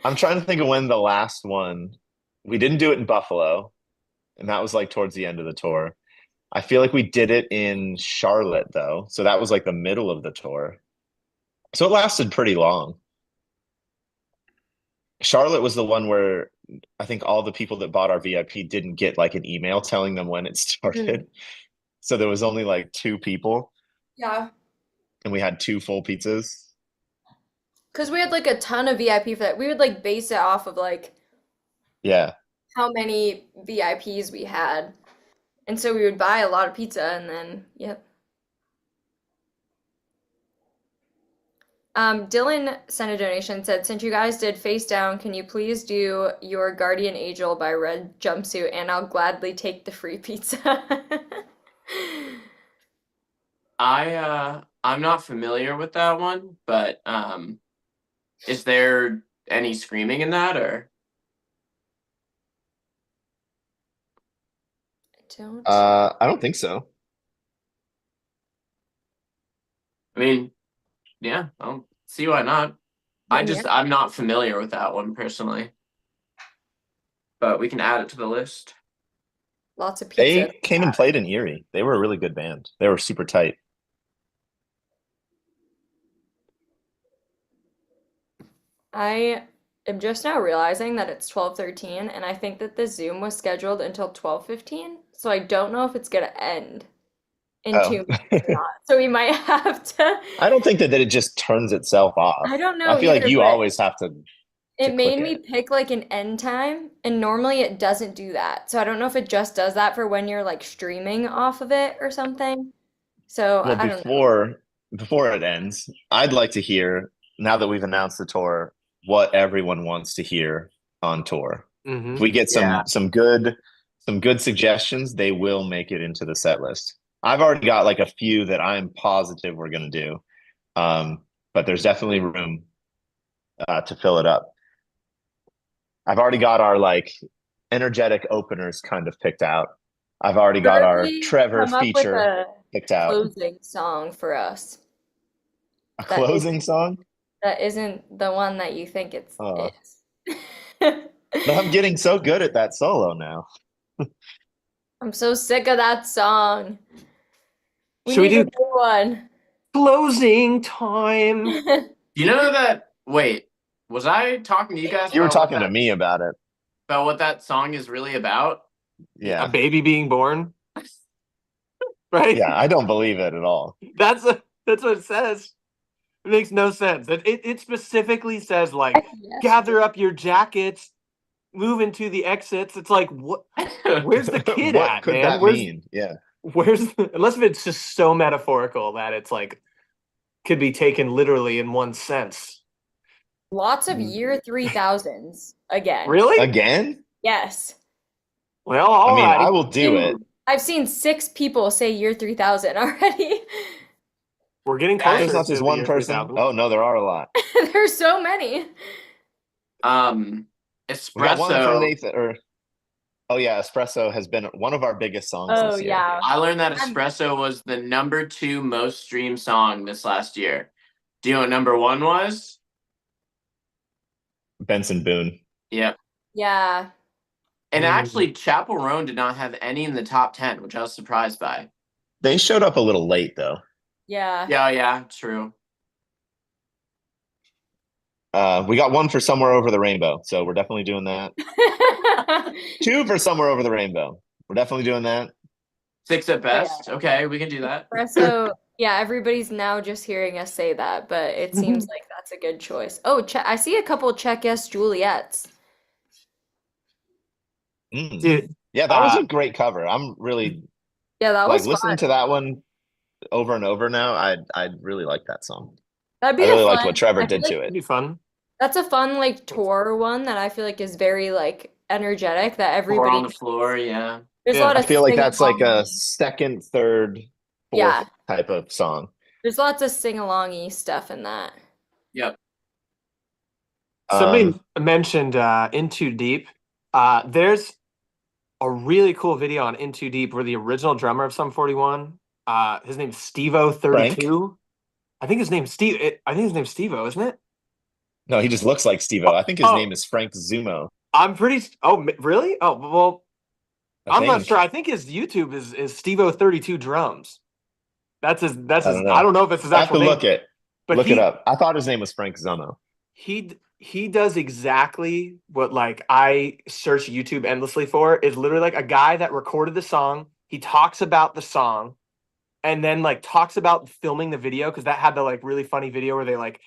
I'm trying to think of when the last one, we didn't do it in Buffalo, and that was like towards the end of the tour. I feel like we did it in Charlotte though, so that was like the middle of the tour. So it lasted pretty long. Charlotte was the one where I think all the people that bought our VIP didn't get like an email telling them when it started. So there was only like 2 people, Yeah. and we had 2 full pizzas. Because we had like a ton of VIP for that. We would like base it off of like Yeah. how many VIPs we had. And so we would buy a lot of pizza and then, yep. Dylan sent a donation, said, since you guys did Face Down, can you please do your Guardian Angel by Red Jumpsuit and I'll gladly take the free pizza. I'm not familiar with that one, but is there any screaming in that or? I don't think so. I mean, yeah, I don't see why not. I'm not familiar with that one personally. But we can add it to the list. Lots of pizza. They came and played in Erie. They were a really good band. They were super tight. I am just now realizing that it's 12:13 and I think that the Zoom was scheduled until 12:15, so I don't know if it's gonna end in 2 minutes or not. So we might have to. I don't think that it just turns itself off. I don't know I feel like either, you but always have to it made click me it. pick like an end time, and normally it doesn't do that. So I don't know if it just does that for when you're like streaming off of it or something. So Well, I don't know. before it ends, I'd like to hear, now that we've announced the tour, what everyone wants to hear on tour. Mhm. If we get Yeah. some good suggestions, they will make it into the set list. I've already got like a few that I'm positive we're gonna do. But there's definitely room to fill it up. I've already got our like energetic openers kind of picked out. I've already got our Really Trevor come up with feature a picked out. closing song for us. A that closing song? That isn't the one that you think it's Oh. is. But I'm getting so good at that solo now. I'm so sick of that song. Should we need a do- new one? Closing time. You know that? Wait, Was I talking to you guys You were about talking to me about it. what that song is really about? A Yeah. baby being born, right? Yeah, I don't believe it at all. That's what it says. It makes no sense. It specifically says like Yes. gather up your jackets, move into the exits. It's like what? Where's the kid What at, could man? that Where's mean? Yeah. unless if it's just so metaphorical that it's like could be taken literally in one sense. Lots of year 3000s again. Really? Again? Yes. Well, I mean, alrighty. I will do it. I've seen 6 people say year 3000 already. We're getting Guys, closer There's not to just the one year person. 3000. Oh no, there are a lot. There's so many. We got one from Espresso. Nathan, or oh yeah, Espresso has been one of our biggest songs Oh, this year. yeah. I learned that Espresso was the #2 most streamed song this last year. Do you know what #1 was? Benson Boone. Yep. Yeah. And actually, Chapel Roan did not have any in the top 10, which I was surprised by. They showed up a little late though. Yeah. Yeah, true. We got one for Somewhere Over the Rainbow, so we're definitely doing that. 2 for Somewhere Over the Rainbow. We're definitely doing that. 6 at best. Okay, we can do that. Espresso, yeah, everybody's now just hearing us say that, but it seems like that's a good choice. Oh, I see a couple Check Yes Juliets. Dude, Yeah, that was a great cover. I'm really Yeah, that like was listening fun. to that one over and over now. I really like that song. That'd be I a really liked fun, what Trevor I feel did to like it'd it. be fun. that's a fun like tour one that I feel like is very like energetic that Or everybody on the floor, yeah. there's a Yeah. lot I of feel like that's like a sing-along. second, third, fourth Yeah, type of song. there's lots of sing-alongy stuff in that. Yep. Somebody mentioned In Too Deep. There's a really cool video on In Too Deep where the original drummer of Sum 41, his name's Stevo32. I think his name's Stevo, isn't it? No, he just looks like Steve-O. I think his Oh. name is Frank Zumo. I'm pretty. Oh, really? Oh, well, I'm not think. sure. I think his YouTube is Stevo32 drums. That's his. That's I his. don't know. I don't know if it's his I have to actual name. look it. But Look it up. I thought his name was Frank Zumo. He does exactly what like I search YouTube endlessly for is literally like a guy that recorded the song. He talks about the song, and then like talks about filming the video because that had the like really funny video where they like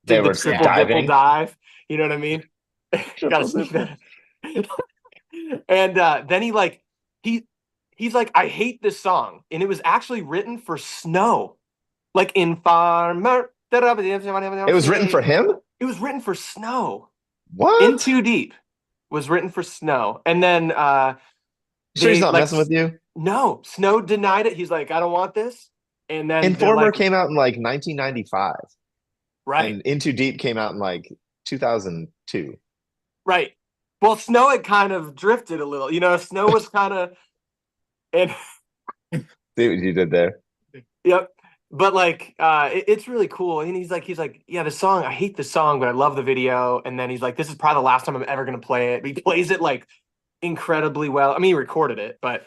They did the were triple diving. dipple dive. You know what I mean? Gotta see that. And then he's like, I hate this song, and it was actually written for Snow, like in Farmer. It was written for him? It was written for Snow. What? In Too Deep was written for Snow, and then Sure he's not like, messing with you? No, Snow denied it. He's like, I don't want this. And then Informer like, came out in like 1995. right, And In Too Deep came out in like 2002. right. Well, Snow had kind of drifted a little. You know, Snow was kind of, and See what you did there. yep. But like, it's really cool. And he's like, yeah, the song, I hate the song, but I love the video. And then he's like, this is probably the last time I'm ever gonna play it. But he plays it like incredibly well. I mean, he recorded it, but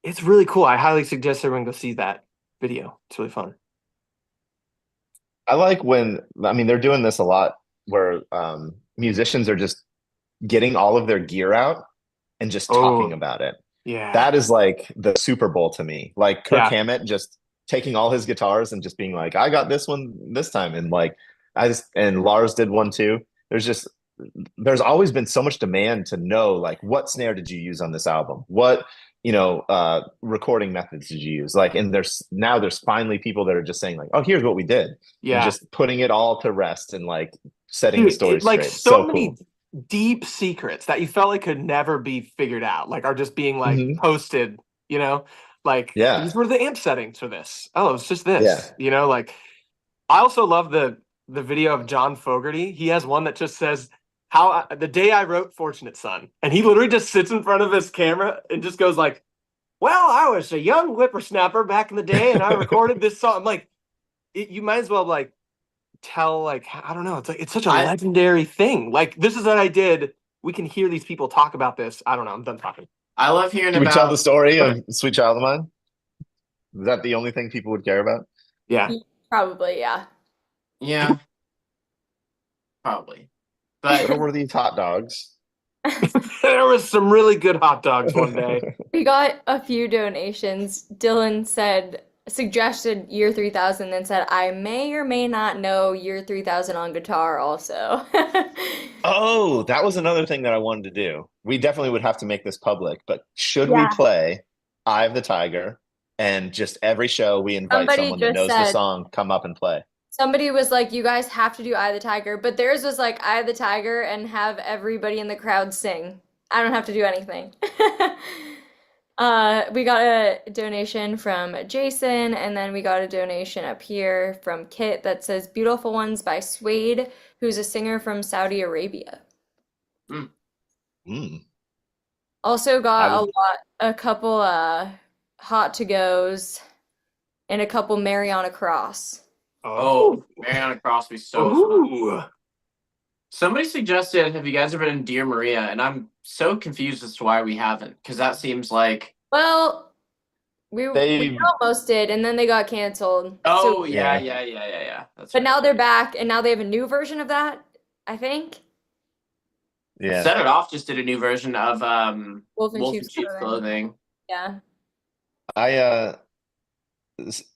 it's really cool. I highly suggest everyone go see that video. It's really fun. I like when, I mean, they're doing this a lot where musicians are just getting all of their gear out and just talking about it. Yeah. That is like the Super Bowl to me. Like Kirk Yeah. Hammett just taking all his guitars and just being like, I got this one this time. And like, and Lars did one too. There's always been so much demand to know, like, what snare did you use on this album? What, recording methods did you use? Like, and there's finally people that are just saying like, oh, here's what we did. Yeah. And just putting it all to rest and like setting the story like straight. so many cool. deep secrets that you felt like could never be figured out, like are just being like posted, like these were the amp settings for this. Oh, it's just this, like I also love the video of John Fogerty. He has one that just says the day I wrote Fortunate Son, and he literally just sits in front of his camera and just goes like, well, I was a young whippersnapper back in the day and I recorded this song. I'm like, you might as well like tell, like, I don't know, it's like it's such a legendary thing. Like, this is what I did. We can hear these people talk about this. I don't know, I'm done talking. I love hearing Can we about tell the story of Sweet Child of Mine? Is that the only thing people would care about? Yeah. Probably, yeah. Yeah. probably. Where But were these hot dogs? There was some really good hot dogs one day. We got a few donations. Dylan suggested Year 3000 and said, I may or may not know Year 3000 on guitar also. Oh, that was another thing that I wanted to do. We definitely would have to make this public, but should we Yeah. play Eye of the Tiger and just every show we invite Somebody someone that just knows the said- song come up and play? Somebody was like, you guys have to do Eye of the Tiger, but theirs was like Eye of the Tiger and have everybody in the crowd sing. I don't have to do anything. We got a donation from Jason, and then we got a donation up here from Kit that says Beautiful Ones by Suede, who's a singer from Saudi Arabia. Mm. Also got a couple hot to goes and a couple Mariana Cross. oh, Mariana Cross would be so fun. Ooh. Somebody suggested, have you guys ever done Dear Maria? And I'm so confused as to why we haven't, because that seems like. Well, we almost did, and then they got canceled. Oh, So, yeah. That's but right. now they're back, and now they have a new version of that, I think. Yeah. Set It Off just did a new version of Wolf in Wolf in Sheep's Sheep's Clothing. Yeah.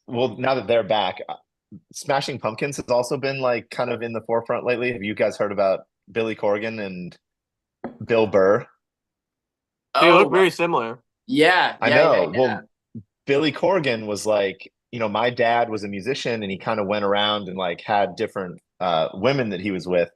Well, now that they're back, Smashing Pumpkins has also been like kind of in the forefront lately. Have you guys heard about Billy Corgan and Bill Burr? They look very similar. Yeah, I know. Yeah. Well, Billy Corgan was like, my dad was a musician and he kind of went around and like had different women that he was with.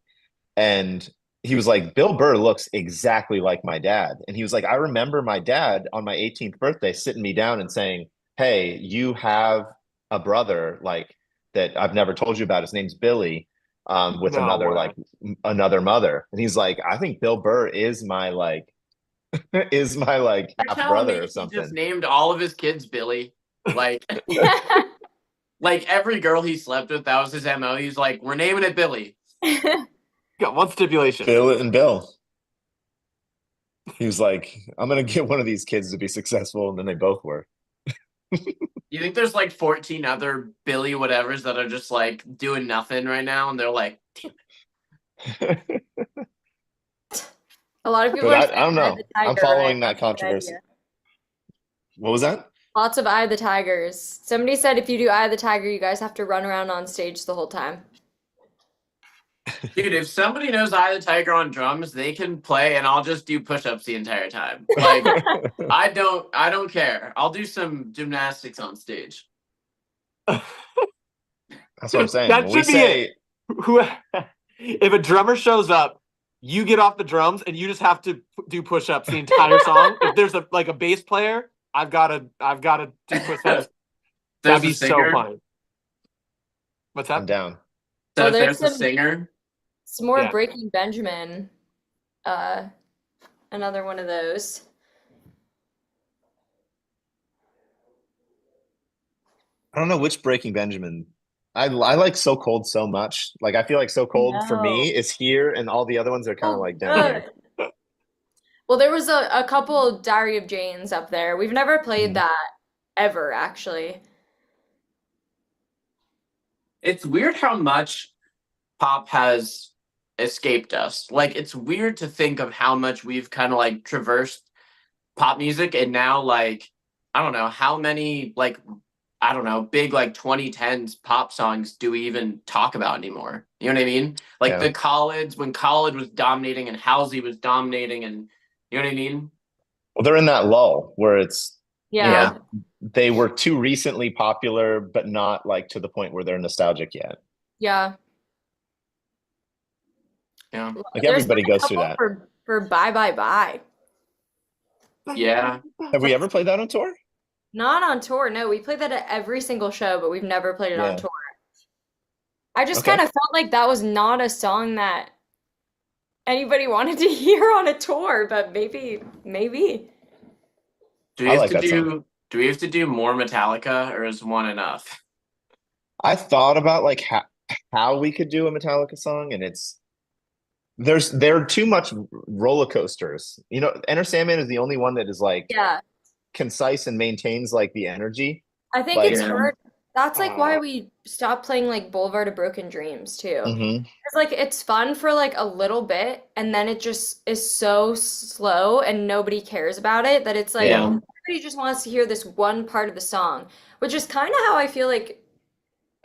And he was like, Bill Burr looks exactly like my dad. And he was like, I remember my dad on my 18th birthday sitting me down and saying, hey, you have a brother like that I've never told you about. His name's Billy, with another mother. And he's like, I think Bill Burr is my half brother or something. He just named all of his kids Billy. Like, like every girl he slept with, that was his MO. He's like, we're naming it Billy. Got one stipulation. Bill and Bill. He was like, I'm gonna get one of these kids to be successful, and then they both were. You think there's like 14 other Billy whatevers that are just like doing nothing right now, and they're like, A lot of people But are I saying don't know. Eye of the Tiger, I'm following right? that controversy. What was that? Lots of Eye of the Tigers. Somebody said if you do Eye of the Tiger, you guys have to run around on stage the whole time. dude, if somebody knows Eye of the Tiger on drums, they can play, and I'll just do push-ups the entire time. Like, I don't care. I'll do some gymnastics on stage. That's what I'm saying. That When we should be say it. If a drummer shows up, you get off the drums and you just have to do push-ups the entire song. If there's a bass player, I've gotta do push-ups. That'd be so funny. What's I'm that? down. So Oh, if there's there's a singer, Some more Yeah. Breaking Benjamin. Another one of those. I don't know which Breaking Benjamin. I like So Cold so much. Like I feel like So Cold for me is here, and all the other ones are kind of like down here. Well, there was a couple Diary of Janes up there. We've never played that ever, actually. it's weird how much pop has escaped us. Like, it's weird to think of how much we've kind of like traversed pop music, and now like I don't know how many like I don't know big like 2010s pop songs do we even talk about anymore? You know what I mean? Like the College, when College was dominating and Halsey was dominating, and you know what I mean? Well, they're in that lull where it's Yeah. they were too recently popular, but not like to the point where they're nostalgic yet. Yeah. Yeah. Like There's everybody been a goes through that. couple for Bye Bye Bye. Yeah. Have we ever played that on tour? Not on tour, no. We played that at every single show, but we've never played it on Yeah. tour. I just Okay. kind of felt like that was not a song that anybody wanted to hear on a tour, but maybe. Do we I have like to that do song. do we have to do more Metallica, or is one enough? I thought about like how we could do a Metallica song, and there are too much roller coasters. Enter Sandman is the only one that is like Yeah. concise and maintains like the energy. I think Like- it's hard That's like why we stopped playing like Boulevard of Broken Dreams too. Hmm. It's like it's fun for like a little bit and then it just is so slow and nobody cares about it that it's like Yeah. everybody just wants to hear this one part of the song, which is kind of how I feel like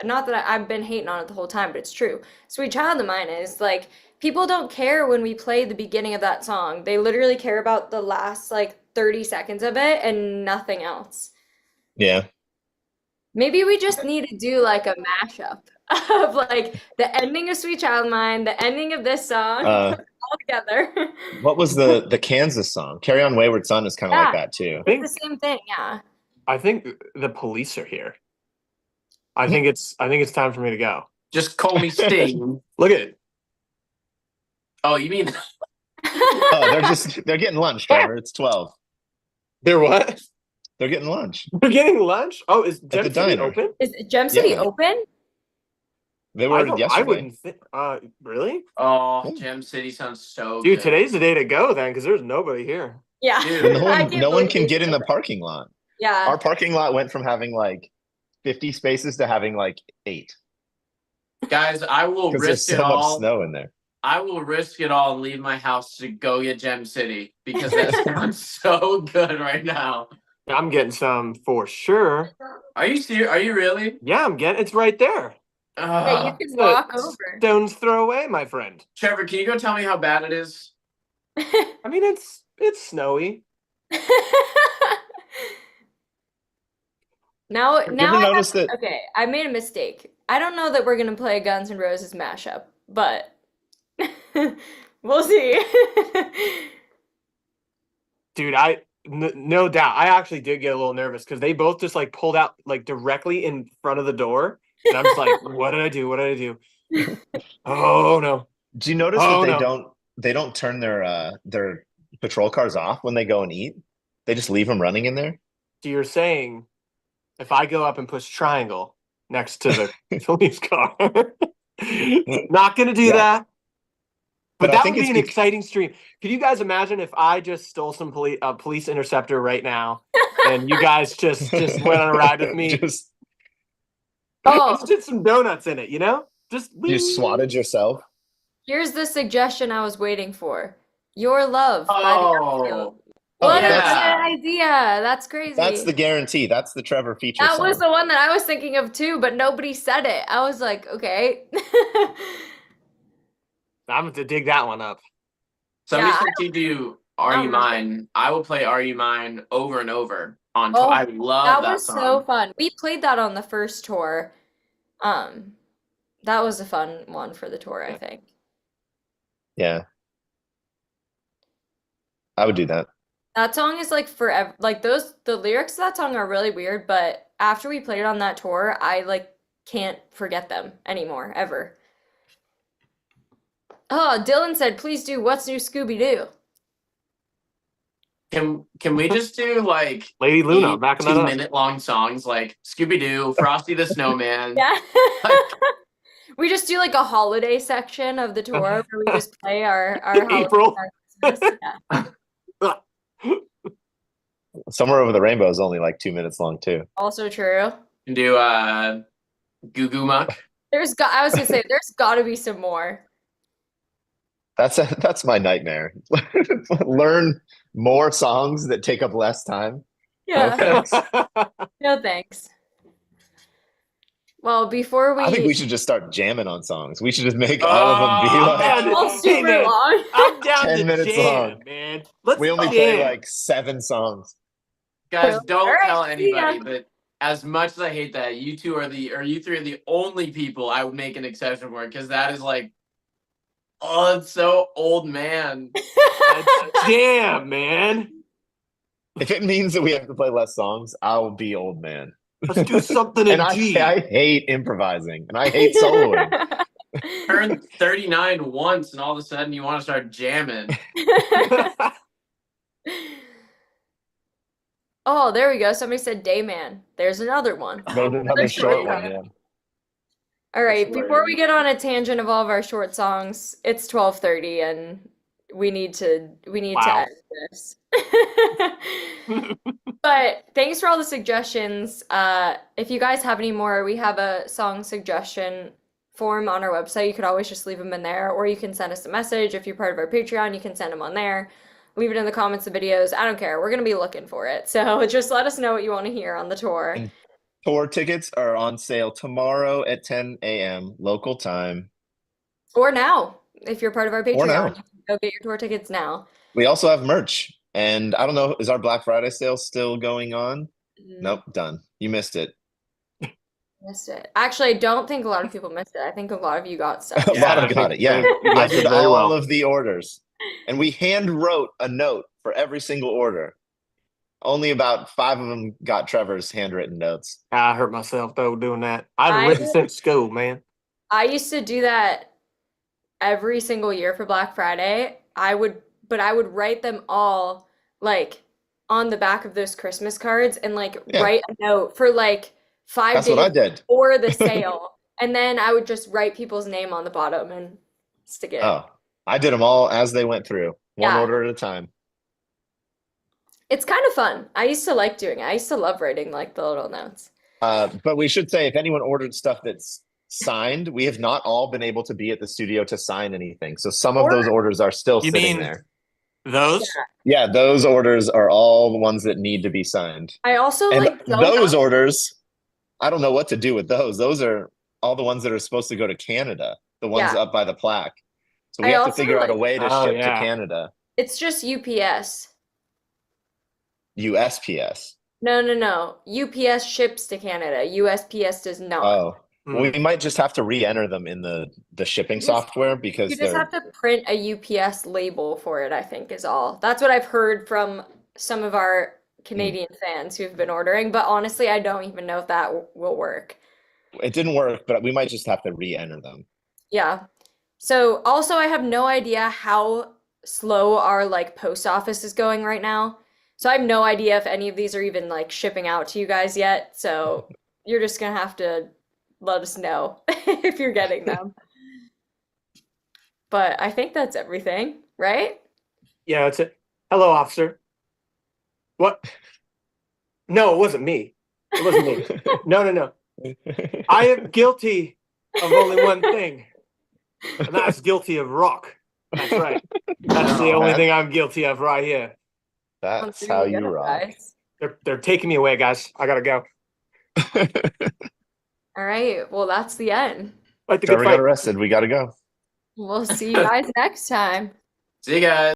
not that I've been hating on it the whole time, but it's true. Sweet Child of Mine is like people don't care when we play the beginning of that song. They literally care about the last like 30 seconds of it and nothing else. Yeah. Maybe we just need to do like a mashup of like the ending of Sweet Child of Mine, the ending of this song, Uh, put it all together. what was the Kansas song? Carry On Wayward Son is kind of like Yeah. that too. It's the same thing, yeah. I think the police are here. I think it's time for me to go. Just call me Sting. Look at it. Oh, you mean Oh, they're getting lunch, Trevor. It's 12. They're what? They're getting lunch. We're getting lunch? Oh, is the Gem City diner. open? Is Gem City Yeah. open? They were I yesterday. wouldn't think. Really? Oh, Gem City sounds so Dude, good. today's the day to go then, because there's nobody here. Yeah. Dude. No I one, can't no one believe can it's get in the open. parking lot. Yeah. Our parking lot went from having like 50 spaces to having like 8 Guys, I will because there's risk so it much all. snow in there. I will risk it all and leave my house to go get Gem City because that sounds so good right now. I'm getting some for sure. Are you serious? Are you really? Yeah, I'm getting it's right there. Yeah, you Uh, can walk over. Stone's throw away, my friend. Trevor, can you go tell me how bad it is? I mean, it's snowy. Now You now ever I have, notice that? okay, I made a mistake. I don't know that we're gonna play a Guns N' Roses mashup, but we'll see. Dude, no doubt. I actually did get a little nervous because they both just like pulled out like directly in front of the door. And I'm just like, what did I do? What did I do? Oh no. Do you notice Oh, that no. they don't turn their patrol cars off when they go and eat? They just leave them running in there. So you're saying if I go up and push triangle next to the police car, not gonna do Yeah. that. But I that think would be it's an exciting stream. Could you guys imagine if I just stole some police interceptor right now, and you guys just went on a ride with me? Just Oh, Just did some donuts in it, you know? Just you swatted yourself. here's the suggestion I was waiting for. Your Love by the Oh, Outfield. Oh, What a yeah. good idea. That's crazy. That's the guarantee. That's the Trevor feature That song. was the one that I was thinking of too, but nobody said it. I was like, okay. I'm going to dig that one up. Somebody Yeah, should do Are don't You know. Mine? I will play Are You Mine over and over on Oh, tour. I love that that was song. so fun. We played that on the first tour. That was a fun one for the tour, I think. Yeah. I would do that. That song is like forever. Like the lyrics of that song are really weird, but after we played on that tour, I like can't forget them anymore, ever. Oh, Dylan said, please do What's New Scooby-Doo. Can we just do like Lady Luna, 8 backing that up. 2-minute long songs like Scooby Doo, Frosty the Snowman? Yeah. Like, We just do like a holiday section of the tour where we just play our holiday April. songs. Yeah. Somewhere Over the Rainbow is only like 2 minutes long too. Also true. can do Goo Goo Muck. I was gonna say there's gotta be some more. That's my nightmare. Learn more songs that take up less time. Yeah. Thanks. No thanks. Well, before I think we we should just start jamming on songs. We should just make all of them be Oh, like all Hey, super man. long. I'm down 10 to minutes jam, long. man. Let's we only jam. play like 7 songs. Guys, All don't right, tell see ya. anybody, but as much as I hate that, you three are the only people I would make an exception for, because that is like, oh, it's so old man. Let's jam, man. If it means that we have to play less songs, I'll be old man. Let's do something in And G. I hate improvising and I hate soloing. Turn 39 once, and all of a sudden you want to start jamming. Oh, there we go. Somebody said Dayman. There's another one. There's another short one, yeah. All right, That's before we hilarious. get on a tangent of all of our short songs, it's 12:30 and we need to Wow. edit this. But thanks for all the suggestions. If you guys have any more, we have a song suggestion form on our website. You could always just leave them in there, or you can send us a message. If you're part of our Patreon, you can send them on there. Leave it in the comments of videos. I don't care. We're gonna be looking for it. So just let us know what you want to hear on the tour. And tour tickets are on sale tomorrow at 10 a.m. local time. Or now, if you're part of our Or now. Patreon, you can go get your tour tickets now. We also have merch. And I don't know, is our Black Friday sale still going on? Nope, done. You missed it. Missed it. Actually, I don't think a lot of people missed it. I think a lot of you got stuff. A lot of got it. Yeah. You I guys did did very all well. of the orders. And we hand wrote a note for every single order. Only about 5 of them got Trevor's handwritten notes. I hurt myself though doing that. I've I- written since school, man. I used to do that every single year for Black Friday. I would write them all like on the back of those Christmas cards and write a note for like 5 That's days what I did. before the sale. And then I would just write people's name on the bottom and stick it. Oh, I did them all as they went through, one Yeah. order at a time. It's kind of fun. I used to like doing it. I used to love writing like the little notes. But we should say if anyone ordered stuff that's signed, we have not all been able to be at the studio to sign anything. So some of those orders are still You sitting mean there. those? Yeah, those orders are all the ones that need to be signed. I also And like don't those know- orders, I don't know what to do with those. Those are all the ones that are supposed to go to Canada, the ones Yeah. up by the plaque. So we I have to also figure out a like- way to Oh, ship yeah. to Canada. It's just UPS. USPS. No. UPS ships to Canada. USPS does not. Oh, Hmm. we might just have to re-enter them in the shipping just- software because You just they're have to print a UPS label for it, I think, is all. That's what I've heard from some of our Canadian fans who've been ordering, but honestly, I don't even know if that will work. it didn't work, but we might just have to re-enter them. Yeah. So also, I have no idea how slow our like post office is going right now. So I have no idea if any of these are even like shipping out to you guys yet. So you're just gonna have to let us know if you're getting them. But I think that's everything, right? Yeah, that's it. Hello, officer. What? No, it wasn't me. It wasn't me. No. I am guilty of only one thing, and that's guilty of rock. That's right. That's the only thing I'm guilty of right here. That's There how you you go, rock. guys. They're taking me away, guys. I gotta go. All right. Well, that's the end. Fight the good Trevor got fight. arrested. We got to go. We'll see you guys next time. See you guys.